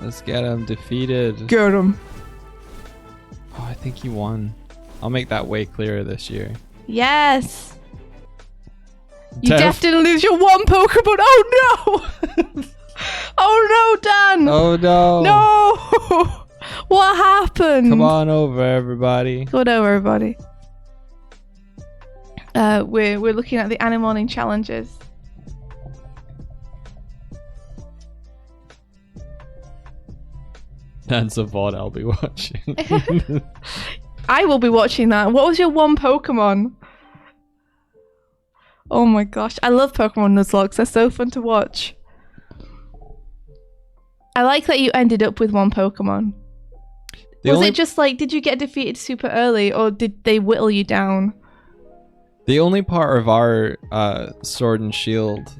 Let's get him defeated. Get him. Oh, I think he won. I'll make that way clearer this year. Yes. You didn't lose your one Pokemon. Oh no! Oh no, Dan! Oh no! No! What happened? Come on over, everybody. Come on over, everybody. We're looking at the Animorning challenges. That's a VOD I'll be watching. I will be watching that. What was your one Pokemon? Oh my gosh, I love Pokemon Nuzlocke. They're so fun to watch. I like that you ended up with one Pokemon. Was it just like, did you get defeated super early, or did they whittle you down? The only part of our Sword and Shield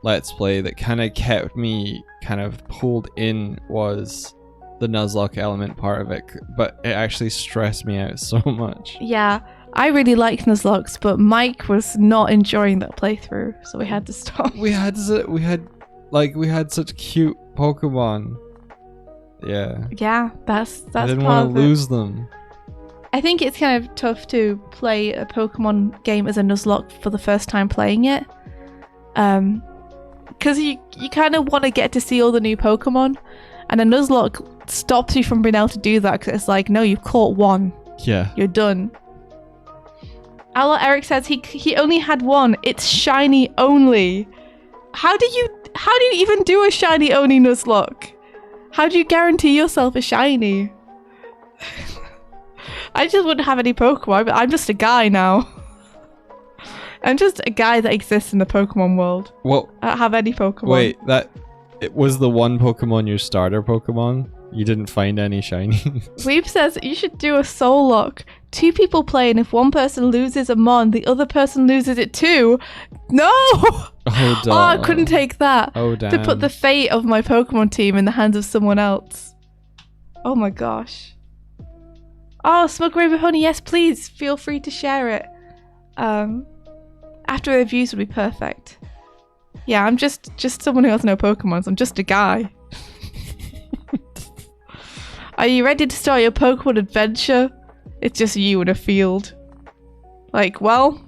Let's Play that kind of kept me kind of pulled in was the Nuzlocke element part of it, but it actually stressed me out so much. Yeah, I really like Nuzlocke, but Mike was not enjoying that playthrough, so we had to stop. We had such cute Pokemon. Yeah, that's I didn't part want of to it. lose them. I think it's kind of tough to play a Pokemon game as a Nuzlocke for the first time playing it. Because you kind of want to get to see all the new Pokemon, and a Nuzlocke stops you from being able to do that because it's like, no, you've caught one. Yeah. You're done. Eric says he only had one. It's shiny only. How do you even do a shiny only Nuzlocke? How do you guarantee yourself a shiny? I just wouldn't have any Pokemon, but I'm just a guy now. I'm just a guy that exists in the Pokemon world. Well, I don't have any Pokemon. Wait, it was the one Pokemon your starter Pokemon? You didn't find any shiny? Weeb says you should do a soul lock. 2 people play, and if one person loses a mon, the other person loses it too. No! Oh, damn. Oh, I couldn't take that. Oh, damn. To put the fate of my Pokemon team in the hands of someone else. Oh my gosh. Oh, Smug Raven Honey, yes, please. Feel free to share it. After reviews would be perfect. Yeah, I'm just someone who has no Pokemons. I'm just a guy. Are you ready to start your Pokemon adventure? It's just you in a field. Like, well,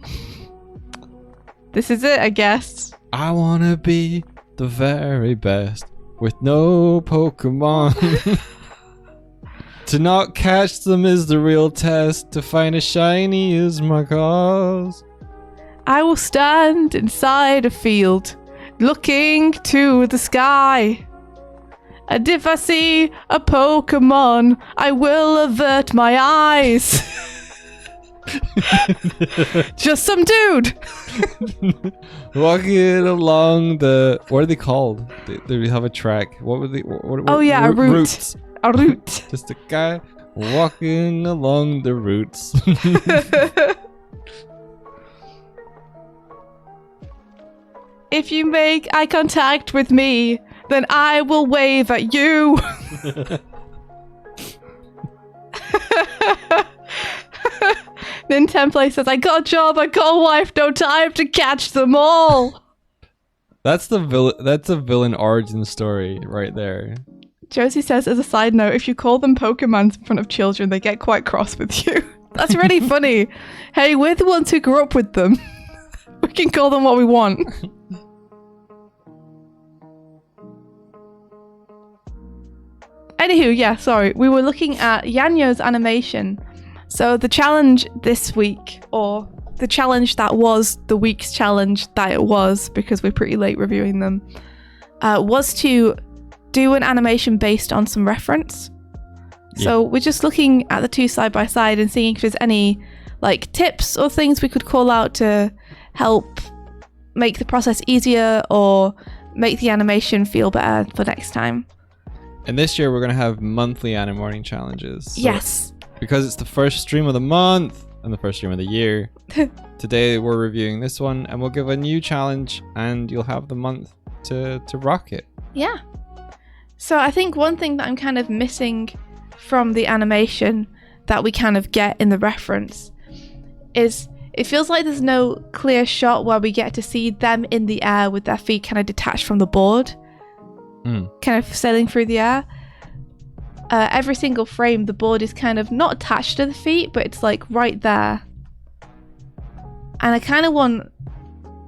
this is it, I guess. I wanna be the very best with no Pokemon. To not catch them is the real test. To find a shiny is my cause. I will stand inside a field, looking to the sky. And if I see a Pokemon, I will avert my eyes. Just some dude. Walking along the... What are they called? They have a track. What were they... Oh yeah, a route. Routes. A route. Just a guy walking along the routes. If you make eye contact with me, then I will wave at you. Then Template says, I got a job, I got a wife, no time to catch them all. That's the villain. That's a villain origin story right there. Josie says, as a side note, if you call them Pokemons in front of children, they get quite cross with you. That's really funny. Hey, we're the ones who grew up with them. We can call them what we want. Anywho, yeah, sorry. We were looking at Yanyo's animation. So the challenge this week, or the challenge that was the week's challenge that it was, because we're pretty late reviewing them, was to do an animation based on some reference. Yeah. So we're just looking at the two side by side and seeing if there's any like tips or things we could call out to help make the process easier or make the animation feel better for next time. And this year we're going to have monthly Animorning challenges. So yes. Because it's the first stream of the month. and the first stream of the year. Today we're reviewing this one, and we'll give a new challenge, and you'll have the month to rock it. Yeah. So I think one thing that I'm kind of missing from the animation that we kind of get in the reference is it feels like there's no clear shot where we get to see them in the air with their feet kind of detached from the board, kind of sailing through the air. Every single frame, the board is kind of not attached to the feet, but it's like right there. And I kind of want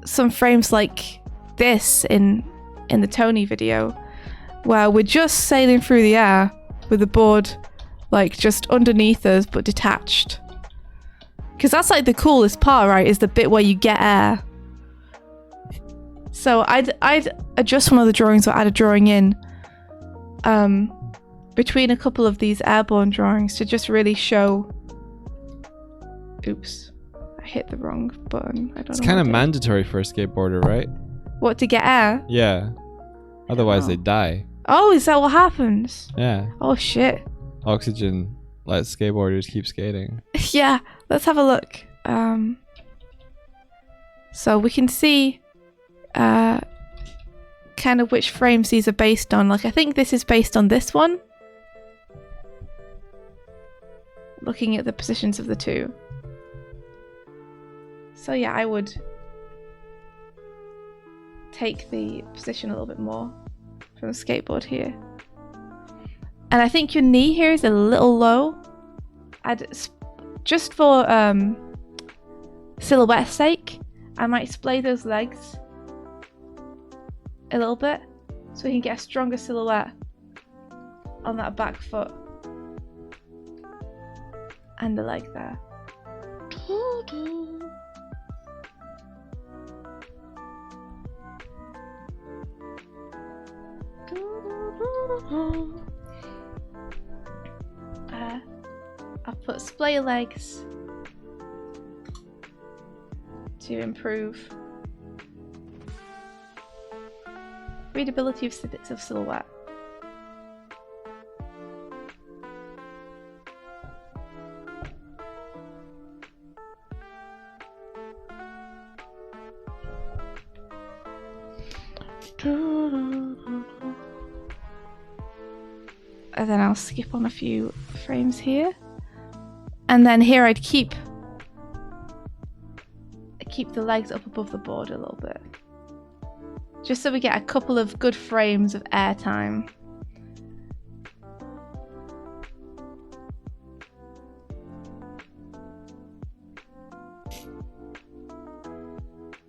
some frames like this in the Tony video, where we're just sailing through the air with the board like just underneath us but detached. Because that's like the coolest part, right? Is the bit where you get air. So I'd adjust one of the drawings or add a drawing in between a couple of these airborne drawings to just really show. Oops, I hit the wrong button. I don't know. It's kind of mandatory for a skateboarder, right? What, to get air? Yeah. Otherwise they die. Oh, is that what happens? Yeah. Oh shit. Oxygen lets skateboarders keep skating. Yeah, let's have a look. So we can see kind of which frames these are based on. Like, I think this is based on this one. Looking at the positions of the two. So yeah, I would take the position a little bit more from the skateboard here. And I think your knee here is a little low. Just for silhouette's sake, I might splay those legs a little bit so we can get a stronger silhouette on that back foot and the leg there. I've put splay legs to improve readability of snippets of silhouette. And then I'll skip on a few frames here. And then here I'd keep the legs up above the board a little bit. Just so we get a couple of good frames of air time.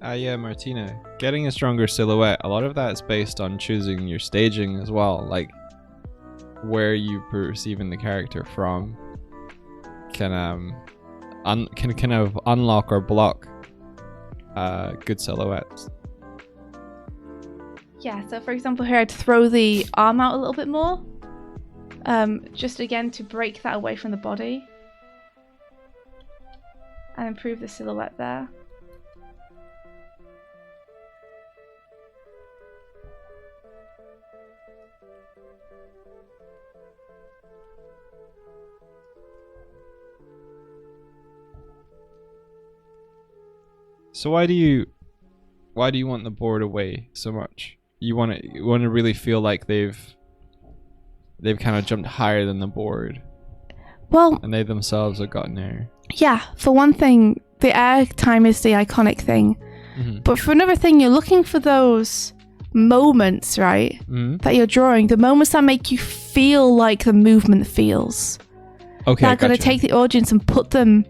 Yeah, Martina. Getting a stronger silhouette, a lot of that is based on choosing your staging as well. Like, where you perceiving the character from can kind of unlock or block good silhouettes. Yeah, so for example here I'd throw the arm out a little bit more, just again to break that away from the body and improve the silhouette there. So why do you want the board away so much? You want to really feel like they've kind of jumped higher than the board. Well, and they themselves have gotten there. Yeah, for one thing, the air time is the iconic thing. Mm-hmm. But for another thing, you're looking for those moments, right? Mm-hmm. That you're drawing, the moments that make you feel like the movement feels. Okay, They're going to take the audience and put them.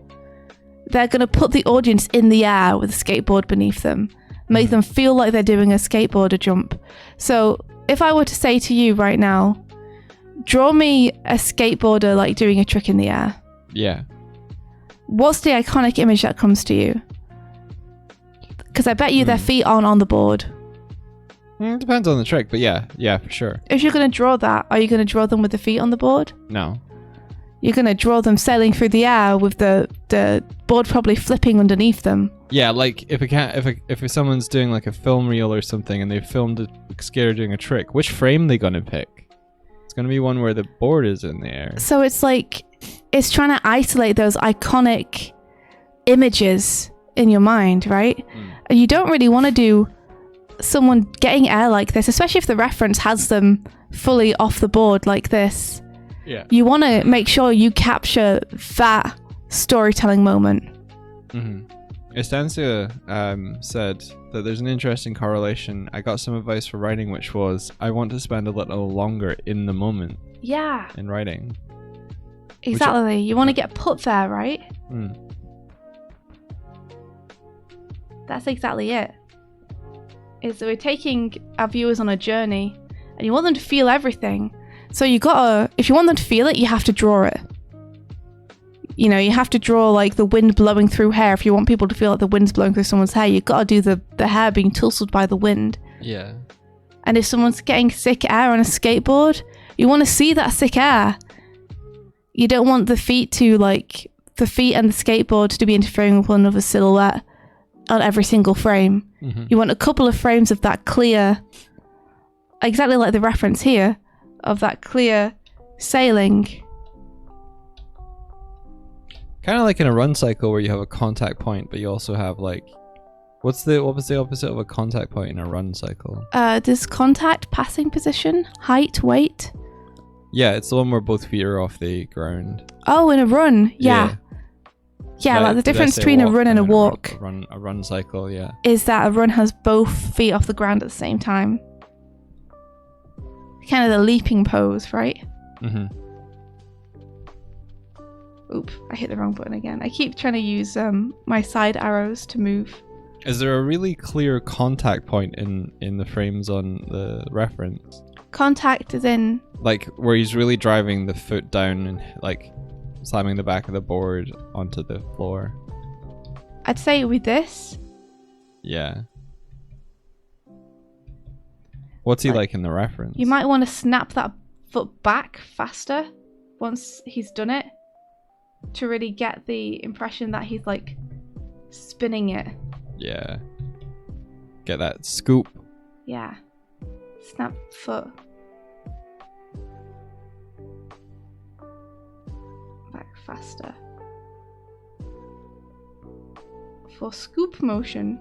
They're going to put the audience in the air with a skateboard beneath them. Make them feel like they're doing a skateboarder jump. So if I were to say to you right now, draw me a skateboarder like doing a trick in the air. Yeah. What's the iconic image that comes to you? Because I bet you their feet aren't on the board. Depends on the trick, but yeah, for sure. If you're going to draw that, are you going to draw them with the feet on the board? No. You're going to draw them sailing through the air with the board probably flipping underneath them. Yeah, like if someone's doing like a film reel or something and they filmed a skater doing a trick, which frame they going to pick? It's going to be one where the board is in the air. So it's like, it's trying to isolate those iconic images in your mind, right? And you don't really want to do someone getting air like this, especially if the reference has them fully off the board like this. Yeah. You want to make sure you capture that storytelling moment. Estancia said that there's an interesting correlation. I got some advice for writing, which was I want to spend a little longer in the moment. Yeah. In writing. Exactly. You want to get put there, right? That's exactly it. Is that we're taking our viewers on a journey, and you want them to feel everything. So you gotta, if you want them to feel it, you have to draw it. You know, you have to draw like the wind blowing through hair. If you want people to feel like the wind's blowing through someone's hair, you've got to do the hair being tousled by the wind. Yeah. And if someone's getting sick air on a skateboard, you want to see that sick air. You don't want the feet and the skateboard to be interfering with one another's silhouette on every single frame. You want a couple of frames of that clear, exactly like the reference here, of that clear sailing. Kind of like in a run cycle where you have a contact point, but you also have like, what was the opposite of a contact point in a run cycle? There's contact, passing position, height, weight. Yeah, it's the one where both feet are off the ground. Oh, in a run, yeah. Yeah, like the difference between a run and a walk. A run cycle, yeah. Is that a run has both feet off the ground at the same time. Kind of the leaping pose, right? Oop, I hit the wrong button again. I keep trying to use my side arrows to move. Is there a really clear contact point in the frames on the reference? Contact is in... Like, where he's really driving the foot down and, like, slamming the back of the board onto the floor. I'd say with this. Yeah. What's he like in the reference? You might want to snap that foot back faster once he's done it to really get the impression that he's, like, spinning it. Yeah. Get that scoop. Yeah. Snap foot. Back faster. For scoop motion.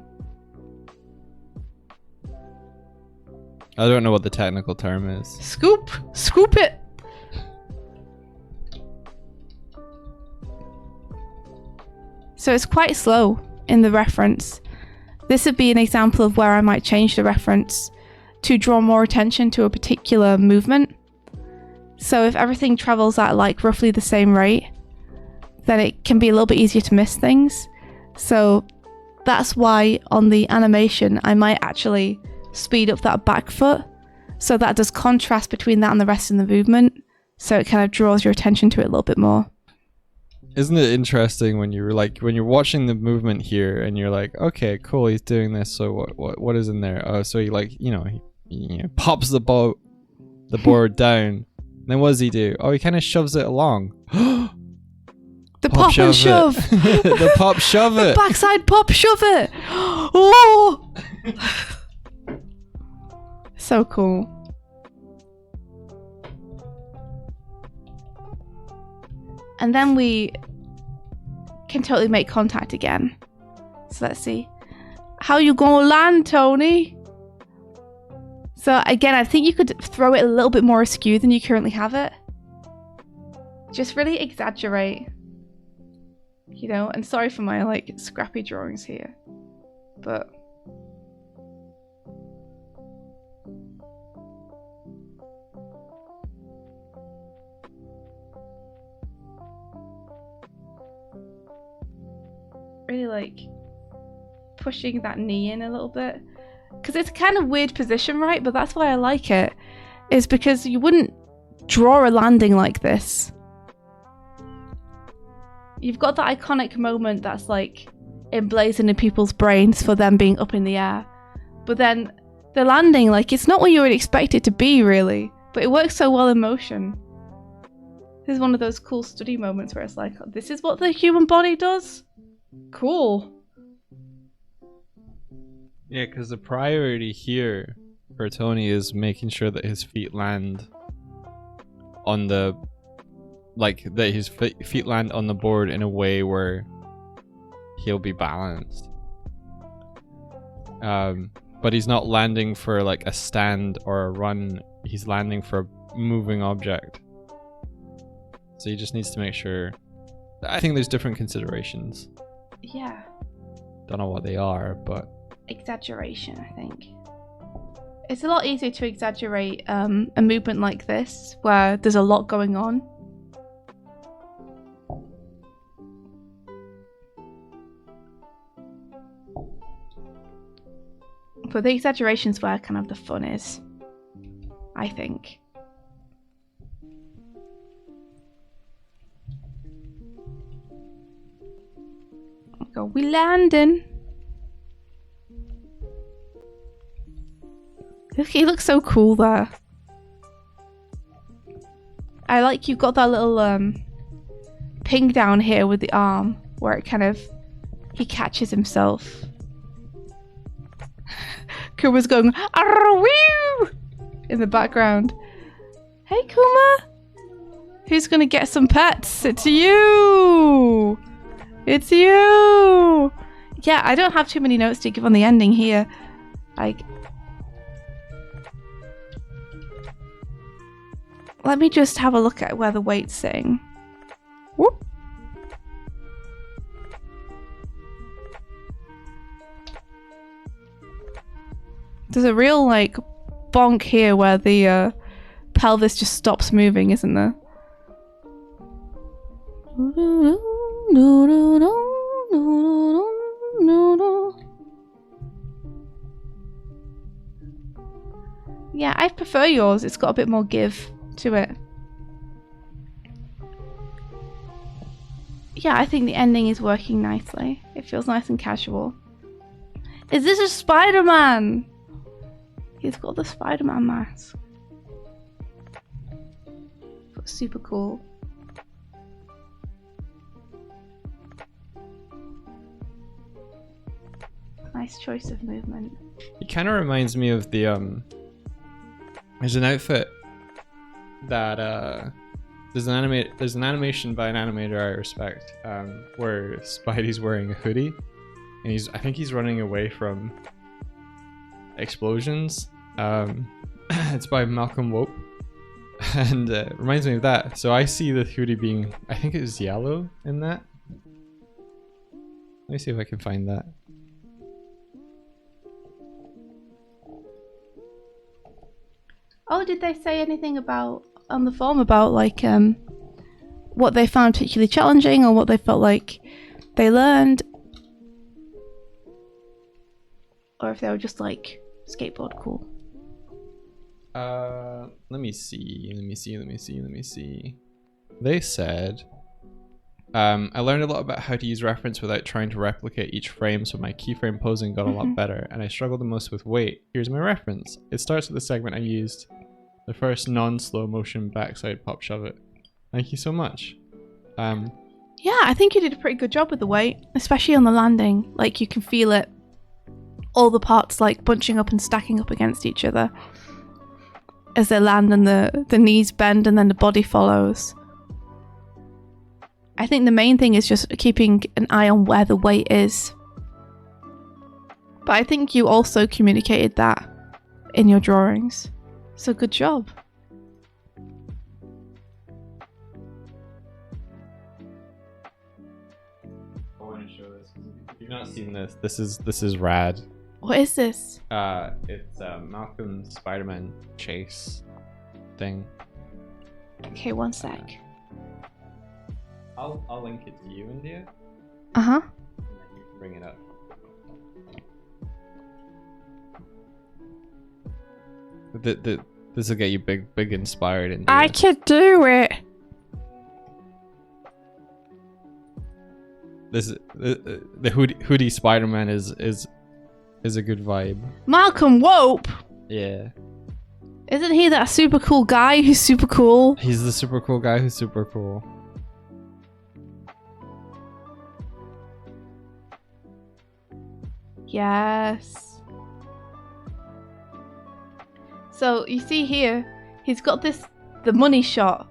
I don't know what the technical term is. Scoop! Scoop it! So it's quite slow in the reference. This would be an example of where I might change the reference to draw more attention to a particular movement. So if everything travels at like roughly the same rate, then it can be a little bit easier to miss things. So that's why on the animation, I might actually speed up that back foot. So that does contrast between that and the rest of the movement. So it kind of draws your attention to it a little bit more. Isn't it interesting when you're watching the movement here and you're like, okay, cool, he's doing this. So what is in there? Oh, so he he pops the board down. Then what does he do? Oh, he kind of shoves it along. The pop and shove. The pop shove it. The backside pop shove it. Oh, so cool. And then we can totally make contact again. So let's see. How you gonna land, Tony? So again, I think you could throw it a little bit more askew than you currently have it. Just really exaggerate. You know, and sorry for my like scrappy drawings here. But really like pushing that knee in a little bit, because it's a kind of weird position, right? But that's why I like it, is because you wouldn't draw a landing like this. You've got that iconic moment that's like emblazoned in people's brains for them being up in the air, but then the landing, like, it's not what you would expect it to be really, but it works so well in motion. This is one of those cool study moments where it's like, this is what the human body does? Cool. Yeah, because the priority here for Tony is making sure that his feet land on that his feet land on the board in a way where he'll be balanced. But he's not landing for like a stand or a run. He's landing for a moving object. So he just needs to make sure. I think there's different considerations. Yeah. Don't know what they are, but Exaggeration, I think. It's a lot easier to exaggerate a movement like this, where there's a lot going on. But the exaggeration's where kind of the fun is, I think. Go, we landing. Look, he looks so cool there. I like you've got that little ping down here with the arm where it kind of he catches himself. Kuma's going "Arr-wee!" in the background. Hey Kuma, who's gonna get some pets? It's you. It's you. Yeah, I don't have too many notes to give on the ending here. Like, let me just have a look at where the weight's sitting. Whoop. There's a real like bonk here where the pelvis just stops moving, isn't there? Yeah, I prefer yours. It's got a bit more give to it. Yeah, I think the ending is working nicely. It feels nice and casual. Is this a Spider-Man? He's got the Spider-Man mask. That's super cool. Nice choice of movement. he kind of reminds me of the there's an outfit that there's an animation by an animator I respect where Spidey's wearing a hoodie and I think he's running away from explosions. It's by Malcolm Wope and it reminds me of that. So I see the hoodie being, I think it was yellow in that. Let me see if I can find that. Oh, did they say anything about on the form about like what they found particularly challenging or what they felt like they learned, or if they were just like skateboard cool? Let me see. They said, I learned a lot about how to use reference without trying to replicate each frame, so my keyframe posing got a lot better, and I struggled the most with weight. Here's my reference. It starts with the segment I used, the first non-slow motion backside pop shove it. Thank you so much. Yeah, I think you did a pretty good job with the weight, especially on the landing. Like you can feel it, all the parts like bunching up and stacking up against each other as they land, and the knees bend and then the body follows. I think the main thing is just keeping an eye on where the weight is. But I think you also communicated that in your drawings. So good job. I want to show this. If you've not seen this, this is rad. What is this? It's Malcolm's Spider-Man chase thing. Okay, one sec. I'll link it to you, India. Uh-huh. And then you can bring it up. This will get you big inspired, India. I could do it. This the hoodie Spider-Man is a good vibe. Malcolm Wope. Yeah. Isn't he that super cool guy who's super cool? He's the super cool guy who's super cool. Yes. So you see here, he's got the money shot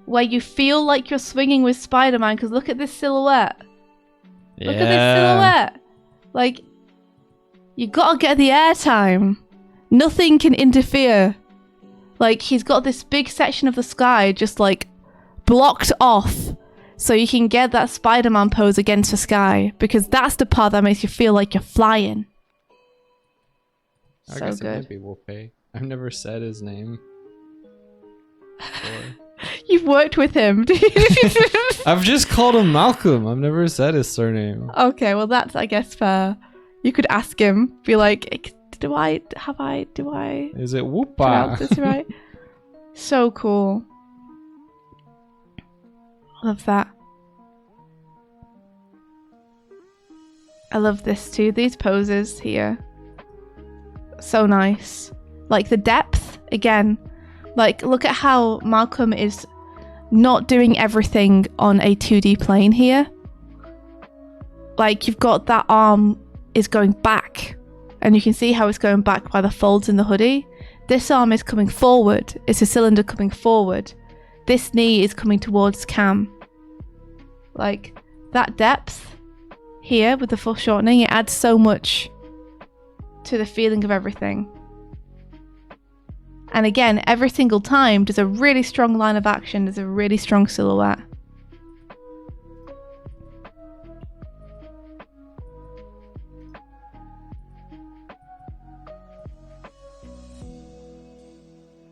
where you feel like you're swinging with Spider-Man, because look at this silhouette. Look at this silhouette. Like, you gotta get the airtime. Nothing can interfere. Like, he's got this big section of the sky just, like, blocked off. So you can get that Spider-Man pose against the sky. Because that's the part that makes you feel like you're flying. I guess it might be Wolfie. I've never said his name before. You've worked with him. I've just called him Malcolm. I've never said his surname. Okay, well that's, I guess, fair. You could ask him. Be like, do I... Is it Whoopa? pronounce this right? So cool. Love that. I love this too. These poses here. So nice. Like the depth, again. Like, look at how Malcolm is not doing everything on a 2D plane here. Like, you've got that arm is going back. And you can see how it's going back by the folds in the hoodie. This arm is coming forward. It's a cylinder coming forward. This knee is coming towards Cam. Like, that depth here with the full shortening, it adds so much to the feeling of everything. And again, every single time, there's a really strong line of action. There's a really strong silhouette.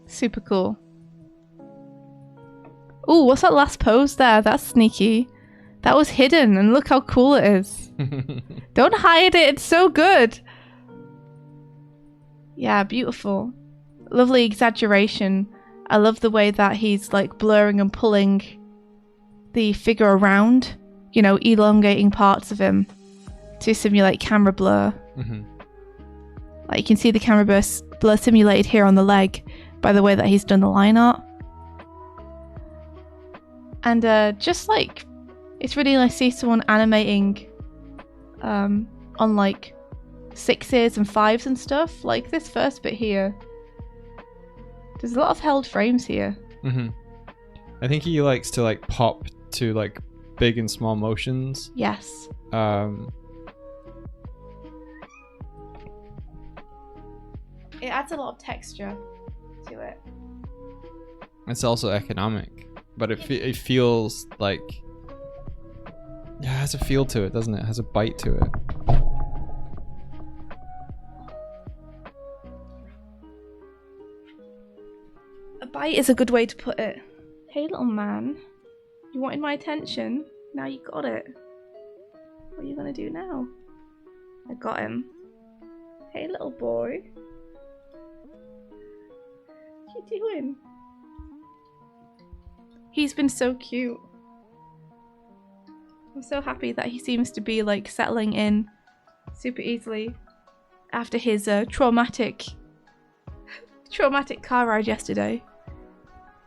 Super cool. Ooh, what's that last pose there? That's sneaky. That was hidden, and look how cool it is. Don't hide it, it's so good. Yeah, beautiful. Lovely exaggeration. I love the way that he's like blurring and pulling the figure around, you know, elongating parts of him to simulate camera blur. Like, you can see the camera blur simulated here on the leg by the way that he's done the line art. And just like, it's really nice to see someone animating on like 6s and 5s and stuff. Like this first bit here. There's a lot of held frames here. I think he likes to like pop to like big and small motions. Yes. It adds a lot of texture to it. It's also economic, but it feels like, yeah, it has a feel to it, doesn't it? It has a bite to it. A bite is a good way to put it. Hey little man, you wanted my attention, now you got it. What are you gonna do now? I got him. Hey little boy. What are you doing? He's been so cute. I'm so happy that he seems to be like settling in super easily after his traumatic car ride yesterday.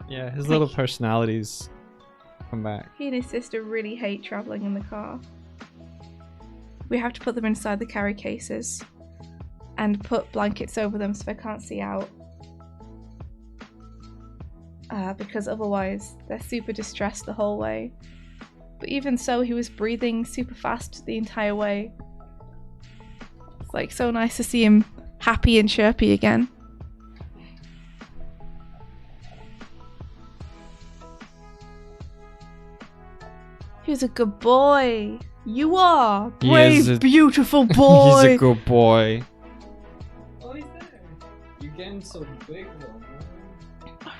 Yeah, his little personalities come back. He and his sister really hate traveling in the car. We have to put them inside the carry cases and put blankets over them so they can't see out. Because otherwise they're super distressed the whole way. But even so, he was breathing super fast the entire way. It's like so nice to see him happy and chirpy again. He's a good boy. You are. Brave, beautiful boy. He's a good boy. Oh, he's there. You're getting so big though.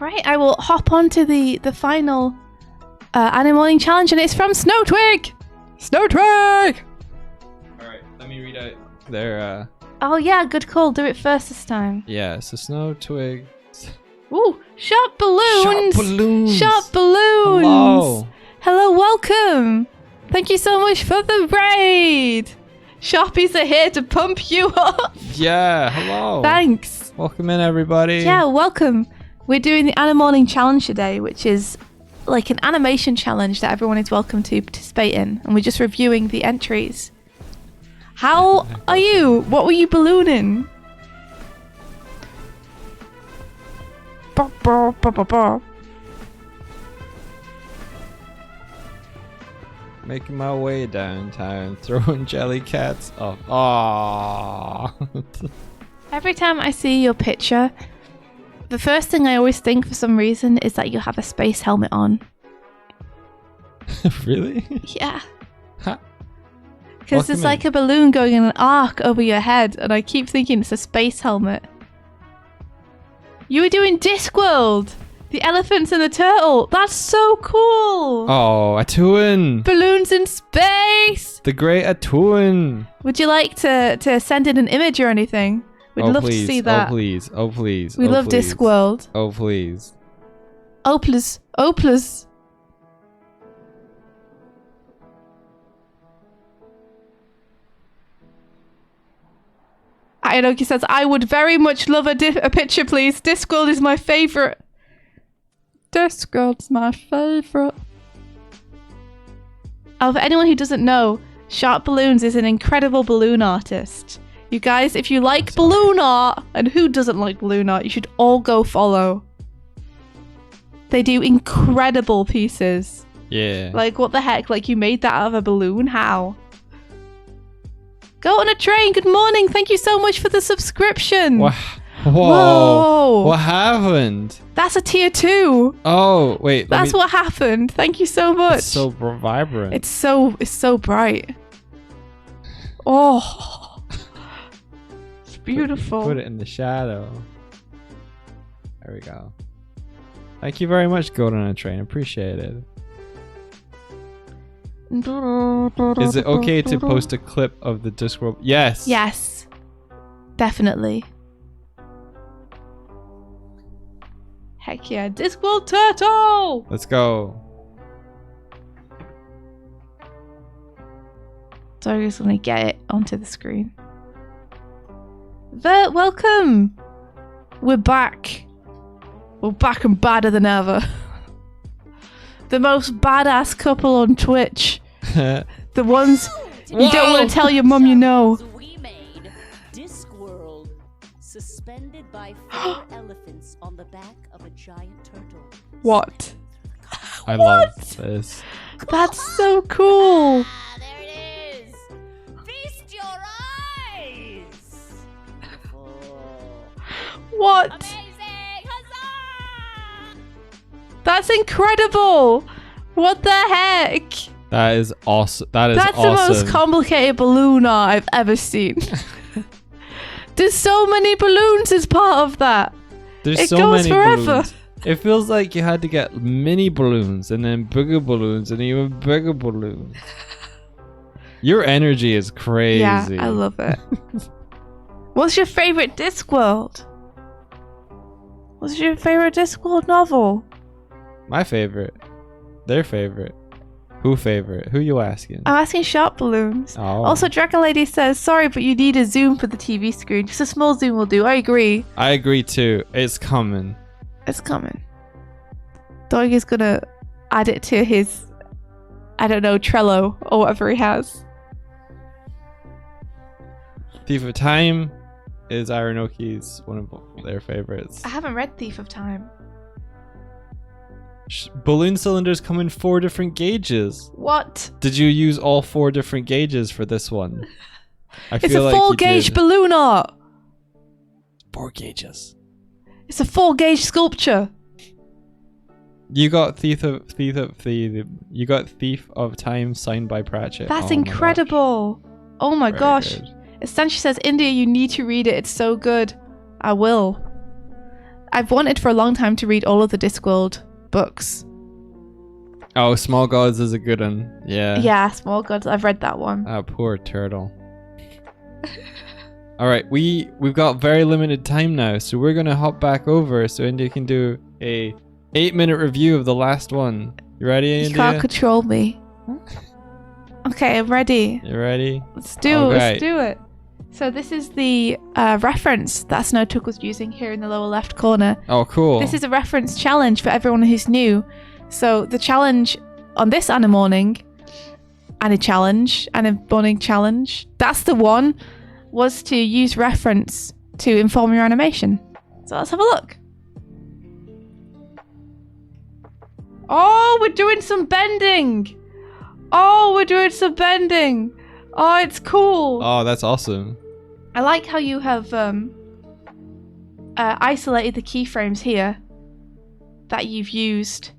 Alright, I will hop on to the final Animorning challenge, and it's from Snowtwig! Snowtwig! Alright, let me read out their Oh yeah, good call. Do it first this time. yeah, so Snowtwig. Ooh, sharp balloons! Sharp balloons! Sharp balloons! Hello! Hello, welcome! Thank you so much for the raid! Sharpies are here to pump you up! Yeah, hello! Thanks! Welcome in, everybody! Yeah, welcome! We're doing the Animorning challenge today, which is like an animation challenge that everyone is welcome to participate in, and we're just reviewing the entries. How are you? What were you ballooning? Bah, bah, bah, bah, bah. Making my way downtown, throwing jelly cats off. Aww. Every time I see your picture, the first thing I always think for some reason is that you have a space helmet on. Really? Yeah. Ha. Because there's like a balloon going in an arc over your head, and I keep thinking it's a space helmet. You were doing Discworld! The elephants and the turtle! That's so cool! Oh, Atuin! Balloons in space! The great Atuin! Would you like to send in an image or anything? We'd love to see that. Oh, please. Oh, please. We love Discworld. Oh, please. Oh, please. Oh, please. Inoki says, I would very much love a picture, please. Discworld is my favourite. Discworld's my favourite. Oh, for anyone who doesn't know, Sharp Balloons is an incredible balloon artist. You guys, if you like balloon art, and who doesn't like balloon art, you should all go follow. They do incredible pieces. Yeah. Like, what the heck? Like, you made that out of a balloon? How? Go on a train. Good morning. Thank you so much for the subscription. Whoa. Whoa. What happened? That's a tier 2. Oh, wait. That's what happened. Thank you so much. It's so vibrant. It's so bright. Oh. It's beautiful. Put it in the shadow. There we go. Thank you very much, Golden on a Train. Appreciate it. Is it okay to post a clip of the Discworld? Yes. Yes. Definitely. Heck yeah. Discworld Turtle! Let's go. So I'm just gonna get it onto the screen. Vert, welcome! We're back. We're back and badder than ever. The most badass couple on Twitch. The ones you don't want to tell your mum you know. We made Discworld, suspended by 4 elephants on the back of a giant turtle. What? I love this. That's so cool. Ah, there it is. Feast your eyes. What? Amazing! Huzzah! That's incredible. What the heck? That is awesome. That's That's awesome. the most complicated balloon art I've ever seen. There's so many balloons as part of that. There's It so goes many forever. balloons. It feels like you had to get mini balloons and then bigger balloons and even bigger balloons. Your energy is crazy. Yeah, I love it. What's your favorite Discworld? What's your favorite Discworld novel? My favorite. Their favorite. Who favorite? Who you asking? I'm asking Sharp Balloons. Oh. Also, Dragon Lady says, sorry, but you need a zoom for the TV screen. Just a small zoom will do. I agree. I agree too. It's coming. It's coming. Doig is gonna add it to his, I don't know, Trello or whatever he has. Thief of Time is Irenoki's one of their favorites. I haven't read Thief of Time. Balloon cylinders come in 4 different gauges. What? Did you use all 4 different gauges for this one? I It's feel a like 4 you gauge did. balloon art. 4 gauges. It's a 4 gauge sculpture. You got Thief of Time signed by Pratchett. That's Oh my incredible. Oh my Very gosh. good. Estanchi says, India, you need to read it. It's so good. I will. I've wanted for a long time to read all of the Discworld books. Oh, Small Gods is a good one. Yeah. Yeah, Small Gods. I've read that one. Ah, poor turtle. All right, we've got very limited time now, so we're gonna hop back over so India can do a 8-minute review of the last one. You ready, India? You can't control me. Okay, I'm ready. You ready? Let's do it. So this is the reference that Snowtook was using here in the lower left corner. Oh, cool. This is a reference challenge for everyone who's new. So the challenge on this Animorning, Animorning challenge, that's the one, was to use reference to inform your animation. So let's have a look. Oh, we're doing some bending. Oh, we're doing some bending. Oh, it's cool. Oh, that's awesome. I like how you have isolated the keyframes here that you've used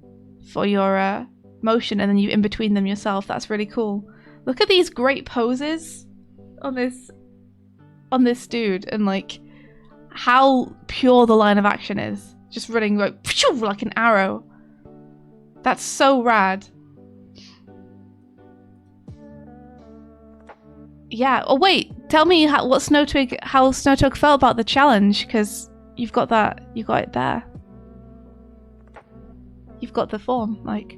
for your motion, and then you in between them yourself. That's really cool. Look at these great poses on this dude, and like how pure the line of action is. Just running like an arrow. That's so rad. Yeah. Oh wait, tell me how Snowtwig felt about the challenge, because you've got that. You got it there. You've got the form, like.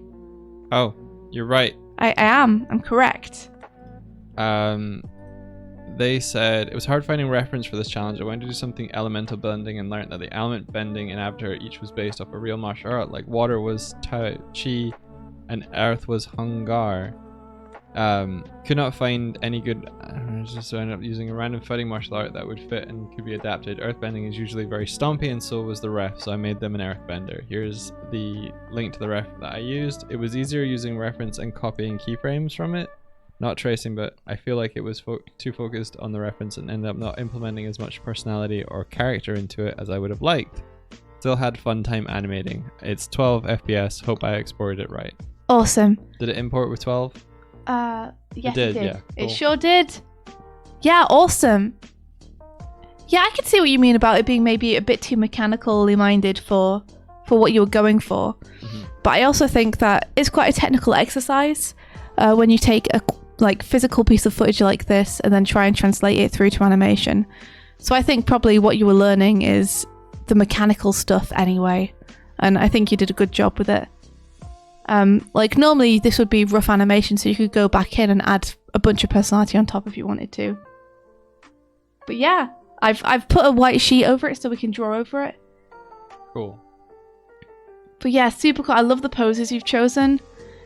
Oh, you're right. I am. I'm correct. They said it was hard finding reference for this challenge. I wanted to do something elemental bending and learned that the element bending in Avatar each was based off a real martial art. Like water was Chi and earth was Hungar. Could not find any good. Just ended up using a random fighting martial art that would fit and could be adapted. Earthbending is usually very stompy, and so was the ref, so I made them an earthbender. Here's the link to the ref that I used. It was easier using reference and copying keyframes from it, not tracing, but I feel like it was too focused on the reference and ended up not implementing as much personality or character into it as I would have liked. Still had fun time animating. It's 12 FPS. Hope I exported it right. Awesome. Did it import with 12? Yes, It did, it did. yeah, cool. It sure did. Yeah, awesome. Yeah, I can see what you mean about it being maybe a bit too mechanically minded for what you were going for. Mm-hmm. But I also think that it's quite a technical exercise when you take a physical piece of footage like this and then try and translate it through to animation. So I think probably what you were learning is the mechanical stuff anyway, and I think you did a good job with it. Normally this would be rough animation, so you could go back in and add a bunch of personality on top if you wanted to. But yeah, I've put a white sheet over it so we can draw over it. Cool. But yeah, super cool. I love the poses you've chosen.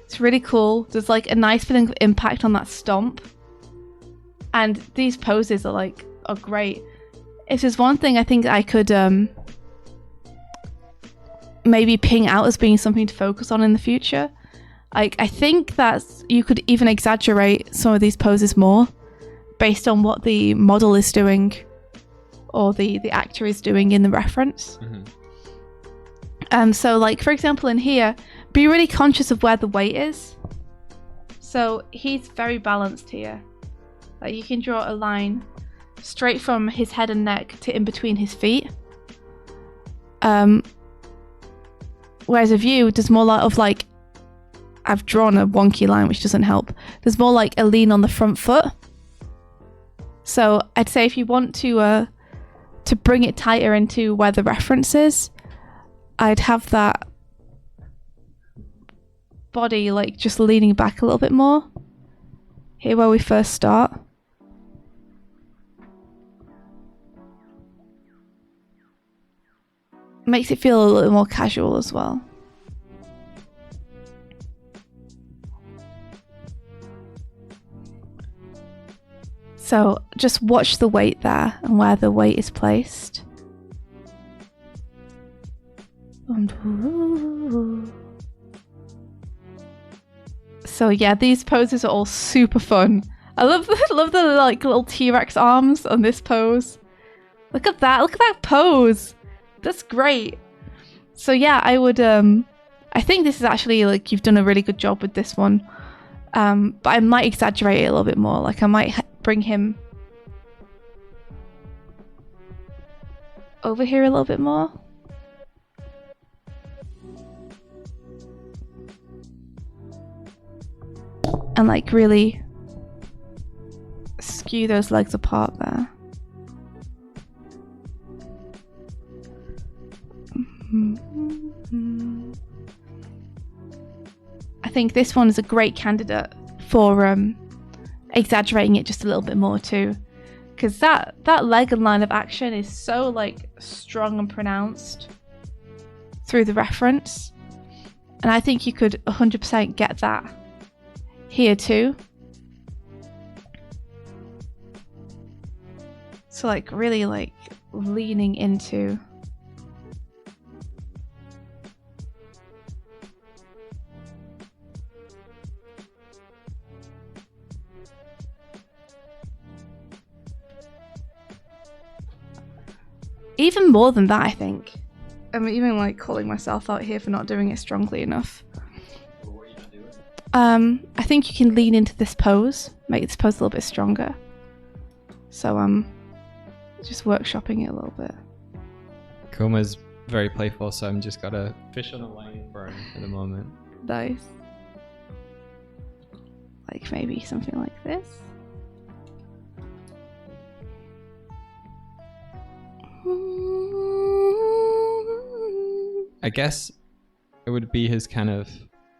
It's really cool. There's like a nice feeling of impact on that stomp. And these poses are great. If there's one thing I think I could maybe ping out as being something to focus on in the future, I think that you could even exaggerate some of these poses more based on what the model is doing or the actor is doing in the reference. Mm-hmm. So like for example in here, be really conscious of where the weight is. So he's very balanced here. Like you can draw a line straight from his head and neck to in between his feet. Whereas a view does more of I've drawn a wonky line which doesn't help. There's more like a lean on the front foot. So I'd say if you want to bring it tighter into where the reference is, I'd have that body just leaning back a little bit more. Here where we first start. Makes it feel a little more casual as well. So just watch the weight there and where the weight is placed. So yeah, these poses are all super fun. I love the little T-Rex arms on this pose. Look at that! Look at that pose. That's great. So yeah, I would. I think this is actually you've done a really good job with this one. But I might exaggerate it a little bit more. I might bring him over here a little bit more. And really skew those legs apart there. I think this one is a great candidate for exaggerating it just a little bit more too, because that leg and line of action is so strong and pronounced through the reference, and I think you could 100% get that here too. So really leaning into. Even more than that, I think. I'm even like calling myself out here for not doing it strongly enough. What are you not doing? I think you can lean into this pose, make this pose a little bit stronger. So just workshopping it a little bit. Koma's very playful, so I'm just gotta fish on a line for him for the moment. Nice. Like maybe something like this. I guess it would be his kind of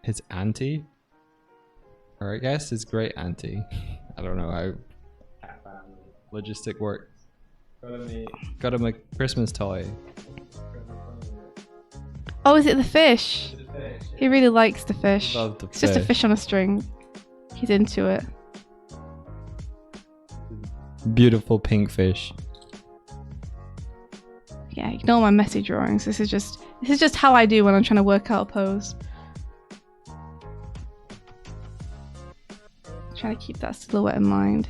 his auntie, or I guess his great auntie. I don't know how logistic works. Got him a Christmas toy. Oh, is it the fish? He really likes the fish. Love the It's just a fish. fish on a string. He's into it. Beautiful pink fish. Yeah, ignore my messy drawings. This is just how I do when I'm trying to work out a pose. Trying to keep that silhouette in mind.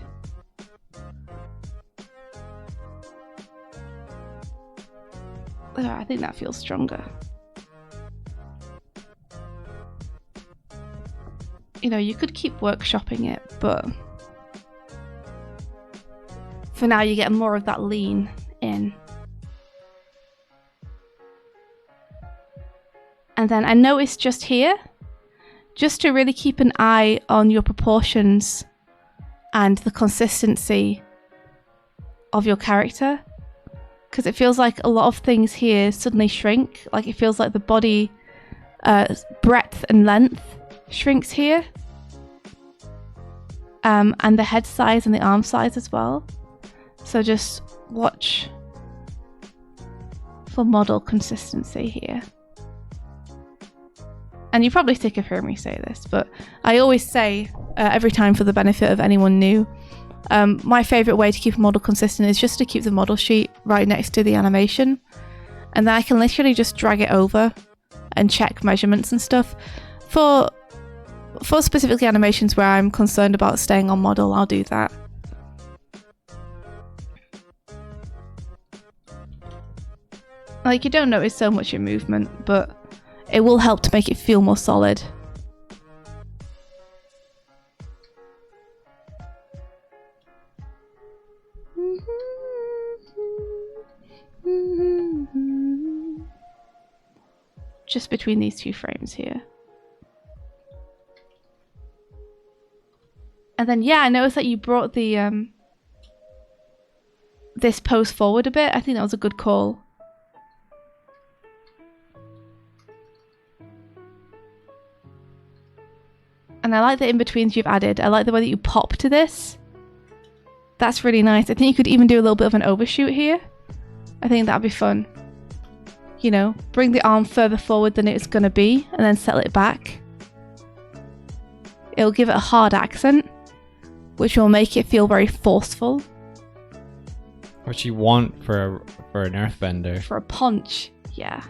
Oh, I think that feels stronger. You know, you could keep workshopping it, but for now you get more of that lean in. And then I noticed just here, just to really keep an eye on your proportions and the consistency of your character, because it feels like a lot of things here suddenly shrink. Like it feels like the body breadth and length shrinks here, and the head size and the arm size as well. So just watch for model consistency here. And you're probably sick of hearing me say this, but I always say every time for the benefit of anyone new, my favourite way to keep a model consistent is just to keep the model sheet right next to the animation, and then I can literally just drag it over and check measurements and stuff. For specifically animations where I'm concerned about staying on model, I'll do that. Like, you don't notice so much in movement, but it will help to make it feel more solid. Just between these two frames here. And then, yeah, I noticed that you brought the this pose forward a bit. I think that was a good call. And I like the in-betweens you've added. I like the way that you pop to this. That's really nice. I think you could even do a little bit of an overshoot here. I think that'd be fun. You know, bring the arm further forward than it's going to be and then settle it back. It'll give it a hard accent, which will make it feel very forceful. What you want for an earthbender. For a punch, yeah.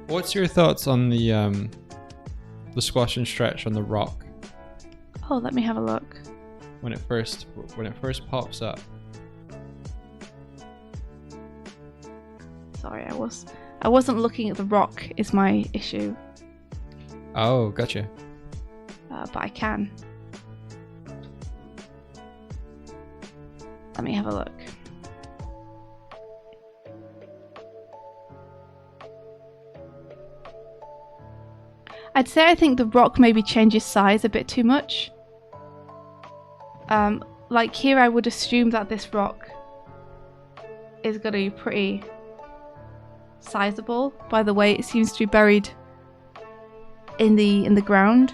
What's your thoughts on the squash and stretch on the rock Oh, let me have a look. when it first pops up? Sorry, I wasn't looking at the rock is my issue. Oh, gotcha. But I can. Let me have a look. I'd say I think the rock maybe changes size a bit too much. Like here I would assume that this rock is going to be pretty sizable by the way it seems to be buried in the ground,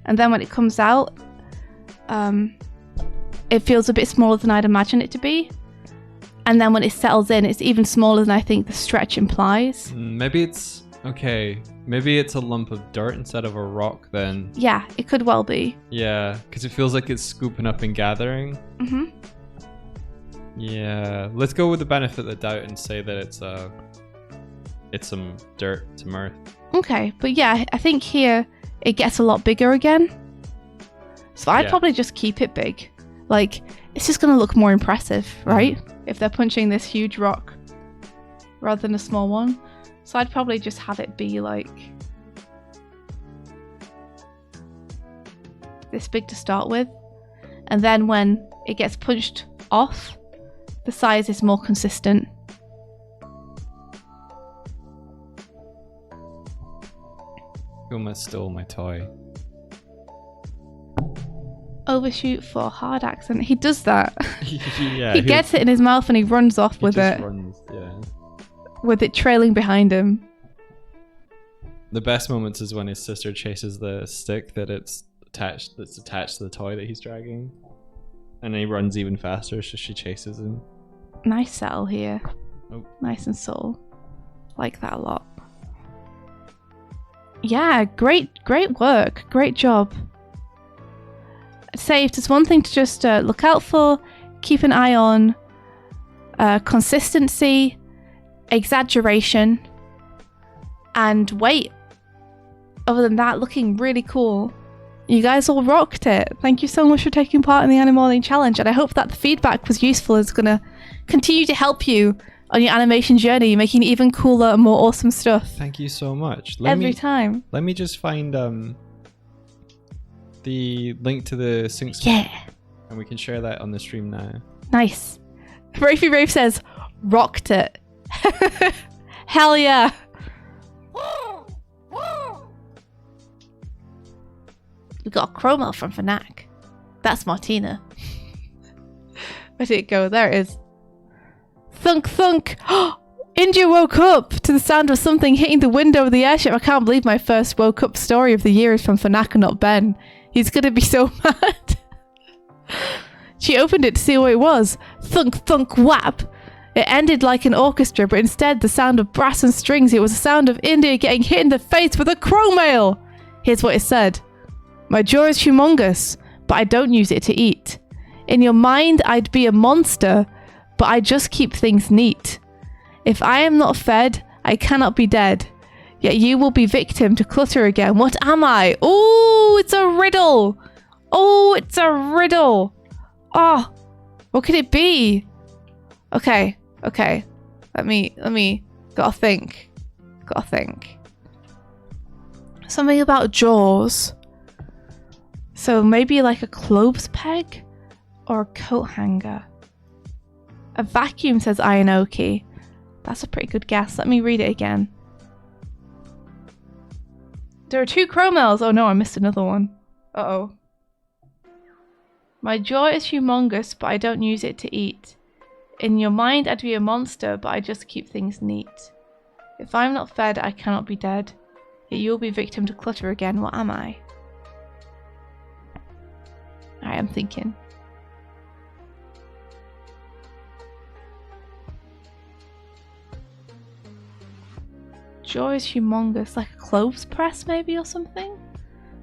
and then when it comes out it feels a bit smaller than I'd imagine it to be, and then when it settles in it's even smaller than I think the stretch implies. Maybe it's okay. Maybe it's a lump of dirt instead of a rock then. Yeah, it could well be. Yeah, because it feels like it's scooping up and gathering. Mm-hmm. Yeah, let's go with the benefit of the doubt and say that it's some dirt, some earth. Okay, but yeah, I think here it gets a lot bigger again. So I'd Yeah. probably just keep it big. Like, it's just going to look more impressive, right? If they're punching this huge rock rather than a small one. So I'd probably just have it be like this big to start with. And then when it gets punched off, the size is more consistent. You almost stole my toy. Overshoot for hard accent. He does that. Yeah, he gets it in his mouth and he runs off with it. Runs, yeah. With it trailing behind him. The best moments is when his sister chases the stick that's attached to the toy that he's dragging. And then he runs even faster, so she chases him. Nice settle here. Oh. Nice and subtle. Like that a lot. Yeah, great work. Great job. I'd say if there's one thing to just look out for, keep an eye on consistency, exaggeration, and weight. Other than that, looking really cool. You guys all rocked it. Thank you so much for taking part in the Animorning challenge, and I hope that the feedback was useful. It's going to continue to help you on your animation journey, making even cooler and more awesome stuff. Thank you so much. Every time. Let me just find the link to the sync spot. Yeah. And we can share that on the stream now. Nice. Rafey Rafe says, rocked it. Hell yeah. We got a chromo from Fnac. That's Martina. Where did it go? There it is. Thunk thunk. India woke up to the sound of something hitting the window of the airship. I can't believe my first woke up story of the year is from Fnac and not Ben. He's gonna be so mad. She opened it to see what it was. Thunk thunk whap. It ended like an orchestra, but instead the sound of brass and strings. It was the sound of India getting hit in the face with a crow-mail. Here's what it said. My jaw is humongous, but I don't use it to eat. In your mind, I'd be a monster, but I just keep things neat. If I am not fed, I cannot be dead. Yet you will be victim to clutter again. What am I? Oh, it's a riddle. Oh, it's a riddle. Oh, what could it be? Okay. Let me, gotta think. Something about jaws. So maybe like a clothes peg or a coat hanger. A vacuum, says Ionoki. That's a pretty good guess. Let me read it again. There are 2 chromels. Oh no, I missed another one. Uh-oh. My jaw is humongous, but I don't use it to eat. In your mind, I'd be a monster, but I just keep things neat. If I'm not fed, I cannot be dead. Yet you'll be victim to clutter again. What am I? I am thinking. Jaw is humongous, like a clothes press maybe or something?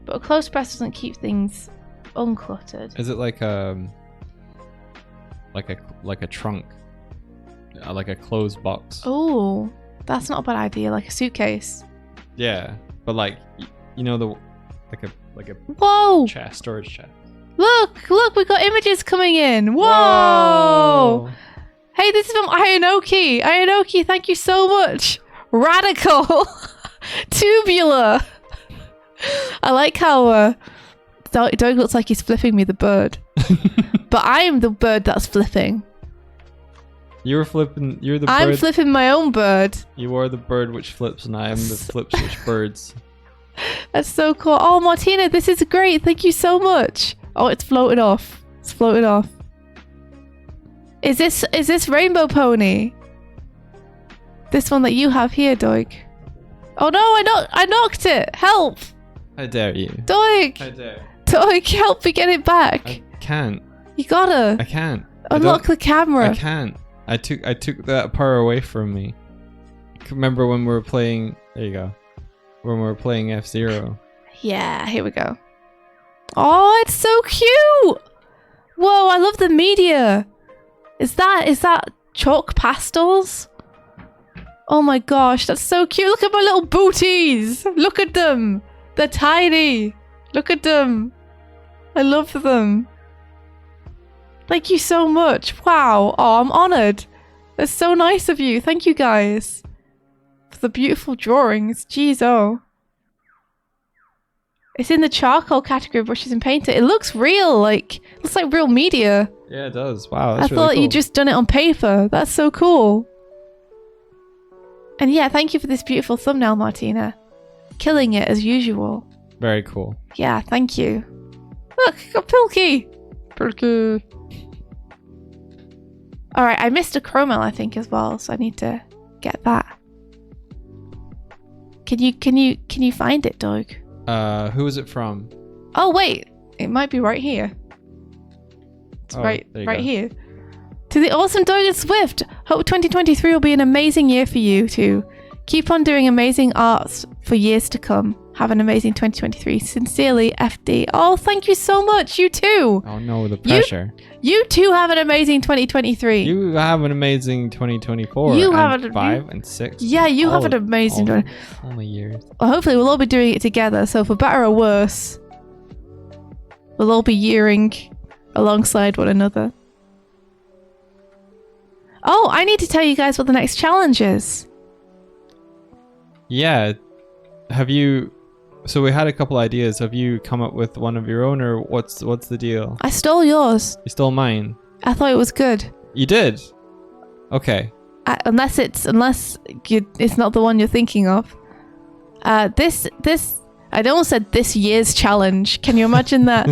But a clothes press doesn't keep things uncluttered. Is it like a trunk? Like a closed box? Oh, that's not a bad idea, like a suitcase. Yeah, but like, you know, like a Whoa! chest, storage chest. Look, we got images coming in. Whoa! Hey, this is from Ionoki. Ionoki, thank you so much. Radical. Tubular. I like how Doig looks like he's flipping me the bird. But I am the bird that's flipping. You're the bird. I'm flipping my own bird. You are the bird which flips, and I am the flips which birds. That's so cool. Oh, Martina, this is great. Thank you so much. Oh, it's floated off. It's floated off. Is this Rainbow Pony? This one that you have here, Doig. Oh no, I knocked it. Help! How dare you? Doig! How dare? Doig, help me get it back. I can't. You gotta. I can't. Unlock the camera. I can't. I took that power away from me. Remember when we were playing? There you go. When we were playing F-Zero. Yeah, here we go. Oh, it's so cute! Whoa, I love the media. Is that chalk pastels? Oh my gosh, that's so cute. Look at my little booties. Look at them. They're tiny. Look at them. I love them. Thank you so much. Wow. Oh, I'm honored. That's so nice of you. Thank you guys for the beautiful drawings. Jeez, oh. It's in the charcoal category, brushes and painter. It looks real, looks like real media. Yeah, it does. Wow, I that's really thought cool. you just done it on paper. That's so cool. And yeah, thank you for this beautiful thumbnail, Martina. Killing it as usual. Very cool. Yeah, thank you. Look, got Pilkey. Pilkey. Alright, I missed a chromel, I think, as well, so I need to get that. Can you find it, Doig? Who is it from? Oh wait, it might be right here. It's Oh, right there you go. here. To the awesome Doig and Swift. Hope 2023 will be an amazing year for you too. Keep on doing amazing arts for years to come. Have an amazing 2023. Sincerely, FD. Oh, thank you so much. You too. Oh no, the pressure. You too have an amazing 2023. You have an amazing 2024. You and have an- 5 and 6. Yeah, you have an amazing all, 20. all my years. Well, hopefully we'll all be doing it together. So for better or worse, we'll all be yearing alongside one another. Oh, I need to tell you guys what the next challenge is. Yeah. Have you? So we had a couple ideas. Have you come up with one of your own, or what's the deal? I stole yours. You stole mine. I thought it was good. You did. Okay. Unless it's not the one you're thinking of. This I almost said this year's challenge. Can you imagine that?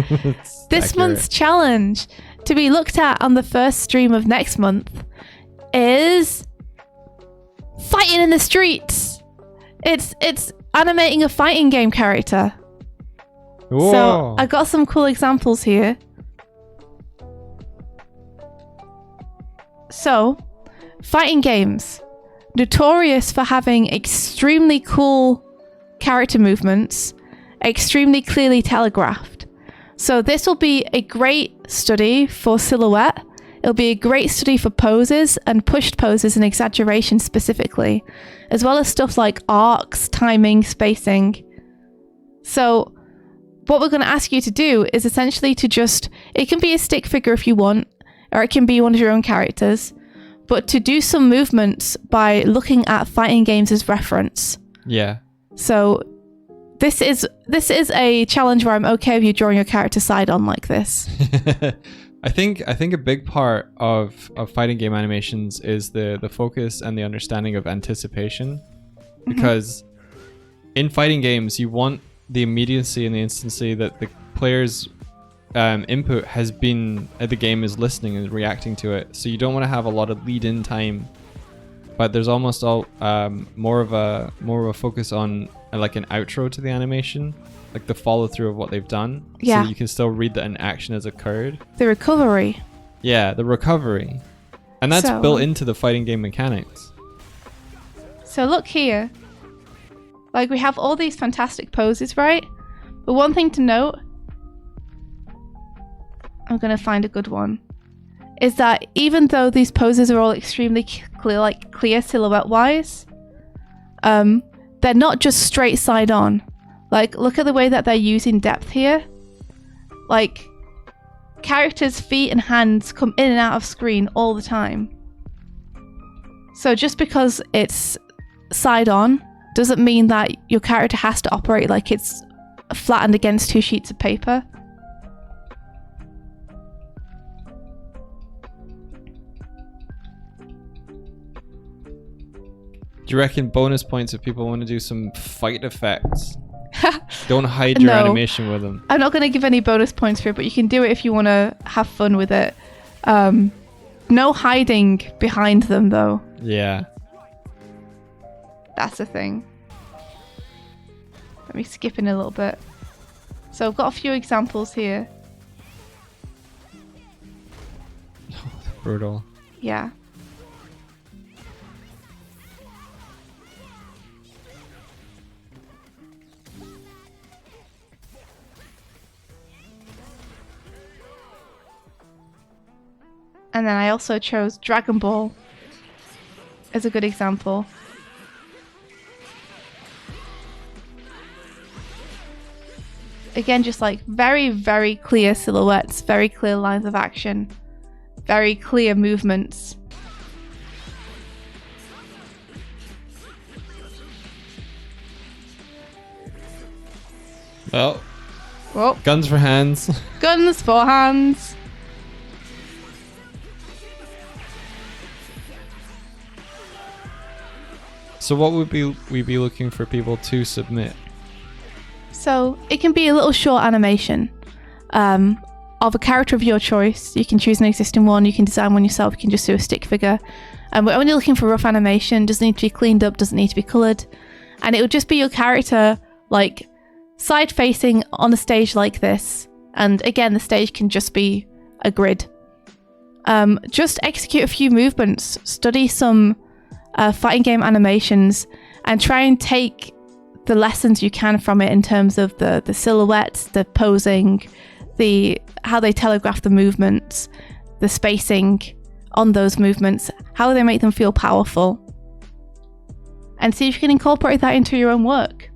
This month's challenge to be looked at on the first stream of next month is fighting in the streets. It's animating a fighting game character. Whoa. So I got some cool examples here. So, fighting games, notorious for having extremely cool character movements, extremely clearly telegraphed. So this will be a great study for silhouette. It'll be a great study for poses and pushed poses and exaggeration specifically, as well as stuff like arcs, timing, spacing. So what we're going to ask you to do is essentially to just, it can be a stick figure if you want, or it can be one of your own characters, but to do some movements by looking at fighting games as reference. Yeah. So this is a challenge where I'm okay with you drawing your character side on like this. I think a big part of fighting game animations is the focus and the understanding of anticipation, because in fighting games you want the immediacy and the instancy that the player's input has been, the game is listening and reacting to it. So you don't want to have a lot of lead-in time, but there's almost more of a focus on like an outro to the animation, like the follow through of what they've done. Yeah. So you can still read that an action has occurred. The recovery. Yeah, the recovery. And that's built into the fighting game mechanics. So look here. Like, we have all these fantastic poses, right? But one thing to note, I'm going to find a good one, is that even though these poses are all extremely clear, like clear silhouette-wise, they're not just straight side on. Like, look at the way that they're using depth here. Like, characters' feet and hands come in and out of screen all the time. So just because it's side on doesn't mean that your character has to operate like it's flattened against two sheets of paper. Do you reckon bonus points if people want to do some fight effects? Don't hide your No. animation with them. I'm not going to give any bonus points for it, but you can do it if you want to have fun with it. No hiding behind them, though. Yeah. That's the thing. Let me skip in a little bit. So I've got a few examples here. Brutal. Yeah. And then I also chose Dragon Ball as a good example. Again, just like very, very clear silhouettes, very clear lines of action. very clear movements. Well, Whoa. guns for hands. Guns for hands. So what would we be looking for people to submit? So it can be a little short animation of a character of your choice. You can choose an existing one, you can design one yourself, you can just do a stick figure. We're only looking for rough animation, doesn't need to be cleaned up, doesn't need to be coloured. And it would just be your character like side facing on a stage like this. And again, the stage can just be a grid. Just execute a few movements, study some fighting game animations, and try and take the lessons you can from it in terms of the silhouettes, the posing, how they telegraph the movements, the spacing on those movements, how they make them feel powerful, and see if you can incorporate that into your own work.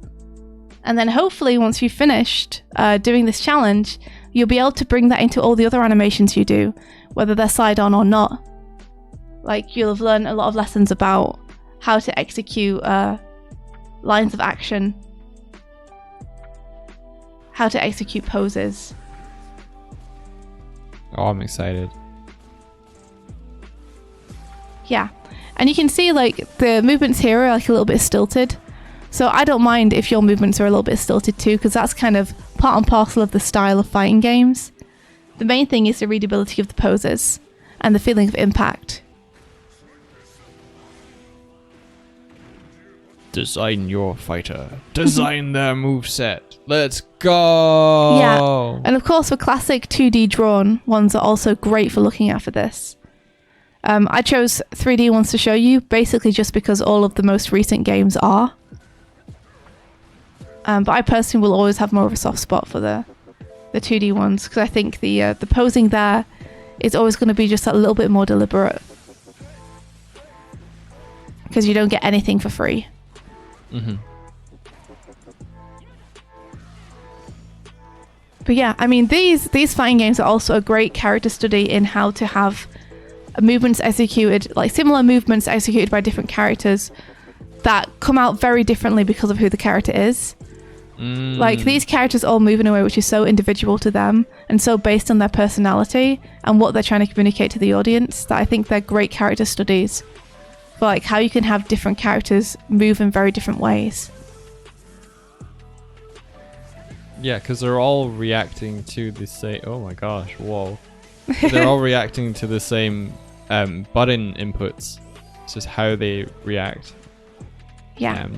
And then hopefully once you've finished doing this challenge, you'll be able to bring that into all the other animations you do, whether they're side-on or not. Like, you'll have learned a lot of lessons about how to execute lines of action, how to execute poses. Oh, I'm excited. Yeah, and you can see like the movements here are like a little bit stilted. So I don't mind if your movements are a little bit stilted too, because that's kind of part and parcel of the style of fighting games. The main thing is the readability of the poses and the feeling of impact. Design your fighter. Design their moveset. Let's go! Yeah, and of course for classic 2D drawn ones are also great for looking at for this. I chose 3D ones to show you, basically just because all of the most recent games are. But I personally will always have more of a soft spot for the 2D ones, because I think the posing there is always going to be just a little bit more deliberate. Because you don't get anything for free. Mm-hmm. But yeah, I mean, these fighting games are also a great character study in how to have movements executed, like similar movements executed by different characters that come out very differently because of who the character is. Like, these characters all move in a way which is so individual to them and so based on their personality and what they're trying to communicate to the audience that I think they're great character studies for like how you can have different characters move in very different ways. Yeah, because they're all reacting to the same... Oh my gosh, whoa. They're all reacting to the same button inputs. It's just how they react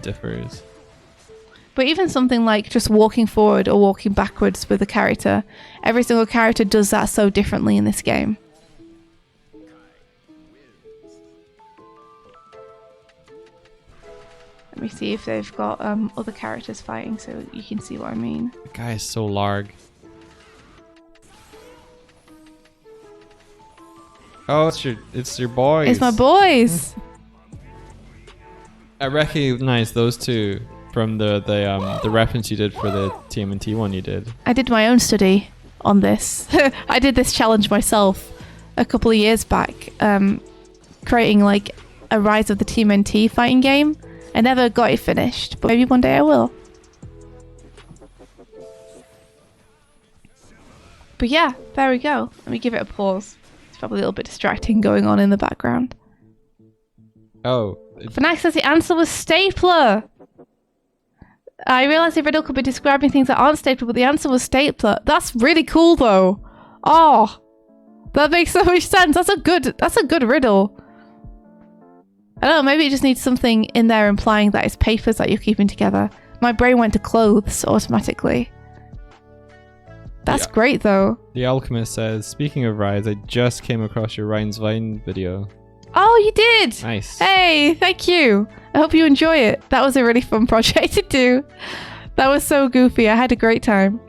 differs. But even something like just walking forward or walking backwards with a character, every single character does that so differently in this game. Let me see if they've got other characters fighting so you can see what I mean. The guy is so large. Oh, it's your boys. It's my boys. I recognize those two from the reference you did for the TMNT one you did. I did my own study on this. I did this challenge myself a couple of years back, creating like a Rise of the TMNT fighting game. I never got it finished, but maybe one day I will. But yeah, there we go. Let me give it a pause. It's probably a little bit distracting going on in the background. Oh. Fnac says the answer was stapler. I realised the riddle could be describing things that aren't stapler, but the answer was stapler. That's really cool though. Oh, that makes so much sense. That's a good riddle. I don't know, maybe it just needs something in there implying that it's papers that you're keeping together. My brain went to clothes automatically. That's great though. The Alchemist says, speaking of rides, I just came across your Ryan's Vine video. Oh, you did? Nice. Hey, thank you. I hope you enjoy it. That was a really fun project to do. That was so goofy. I had a great time.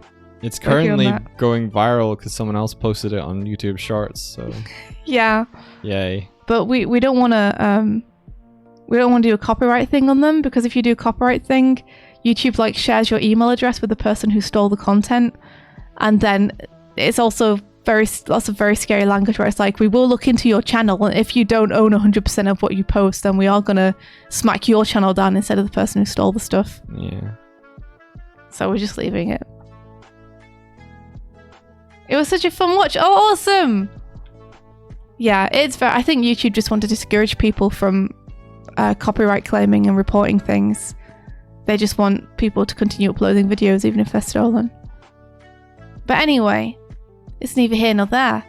It's currently going viral because someone else posted it on YouTube Shorts. So yeah. Yay. But we don't want to do a copyright thing on them, because if you do a copyright thing, YouTube like shares your email address with the person who stole the content, and then it's also lots of very scary language where it's like, we will look into your channel, and if you don't own 100% of what you post, then we are gonna smack your channel down instead of the person who stole the stuff. Yeah. So we're just leaving it. It was such a fun watch. Oh, awesome! Yeah, I think YouTube just want to discourage people from copyright claiming and reporting things. They just want people to continue uploading videos even if they're stolen. But anyway, it's neither here nor there.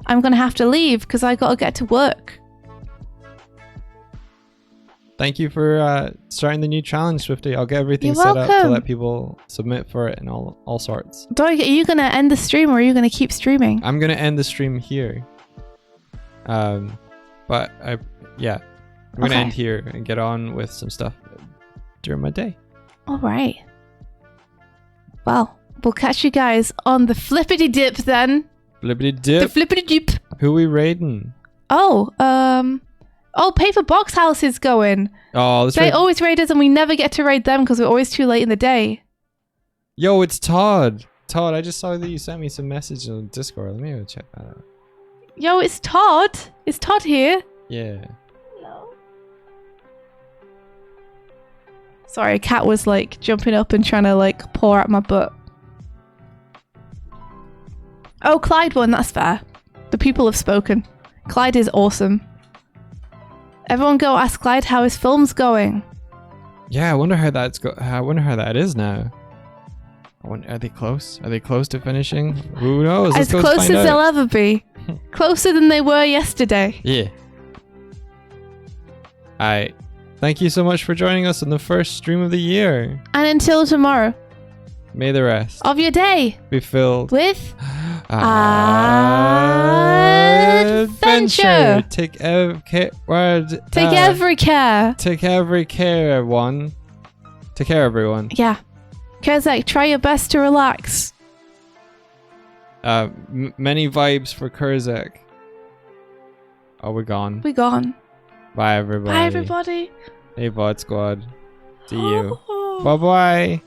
I'm gonna have to leave because I gotta get to work. Thank you for starting the new challenge, Swifty. I'll get everything You're set up to welcome. let people submit for it and all sorts. Doig, are you gonna end the stream or are you gonna keep streaming? I'm gonna end the stream here. I'm gonna Okay. end here and get on with some stuff during my day. Alright. Well, we'll catch you guys on the flippity dip then. Flippity The dip. flippity dip. Who we raiding? Oh, Paper Box House is going. Oh, let's They raid. always raid us and we never get to raid them because we're always too late in the day. Yo, it's Todd. Todd, I just saw that you sent me some message on Discord. Let me go check that out. Yo, it's Todd. Is Todd here? Yeah. Hello. Sorry, a cat was like jumping up and trying to like paw at my butt. Oh, Clyde won. That's fair. The people have spoken. Clyde is awesome. Everyone go ask Clyde how his film's going. Yeah, I wonder how I wonder how that is now. Are they close? Are they close to finishing? Who knows? As Let's go close find as out. they'll ever be. Closer than they were yesterday. Yeah. Thank you so much for joining us on the first stream of the year. And until tomorrow May the rest of your day be filled with adventure. Take every care. Take every care. Everyone. Take care, everyone. Yeah. Kezek, try your best to relax. Many vibes for Kurzak. Oh, we're gone. We gone. Bye, everybody. Bye, everybody. Hey, Bot Squad. See you. Bye-bye.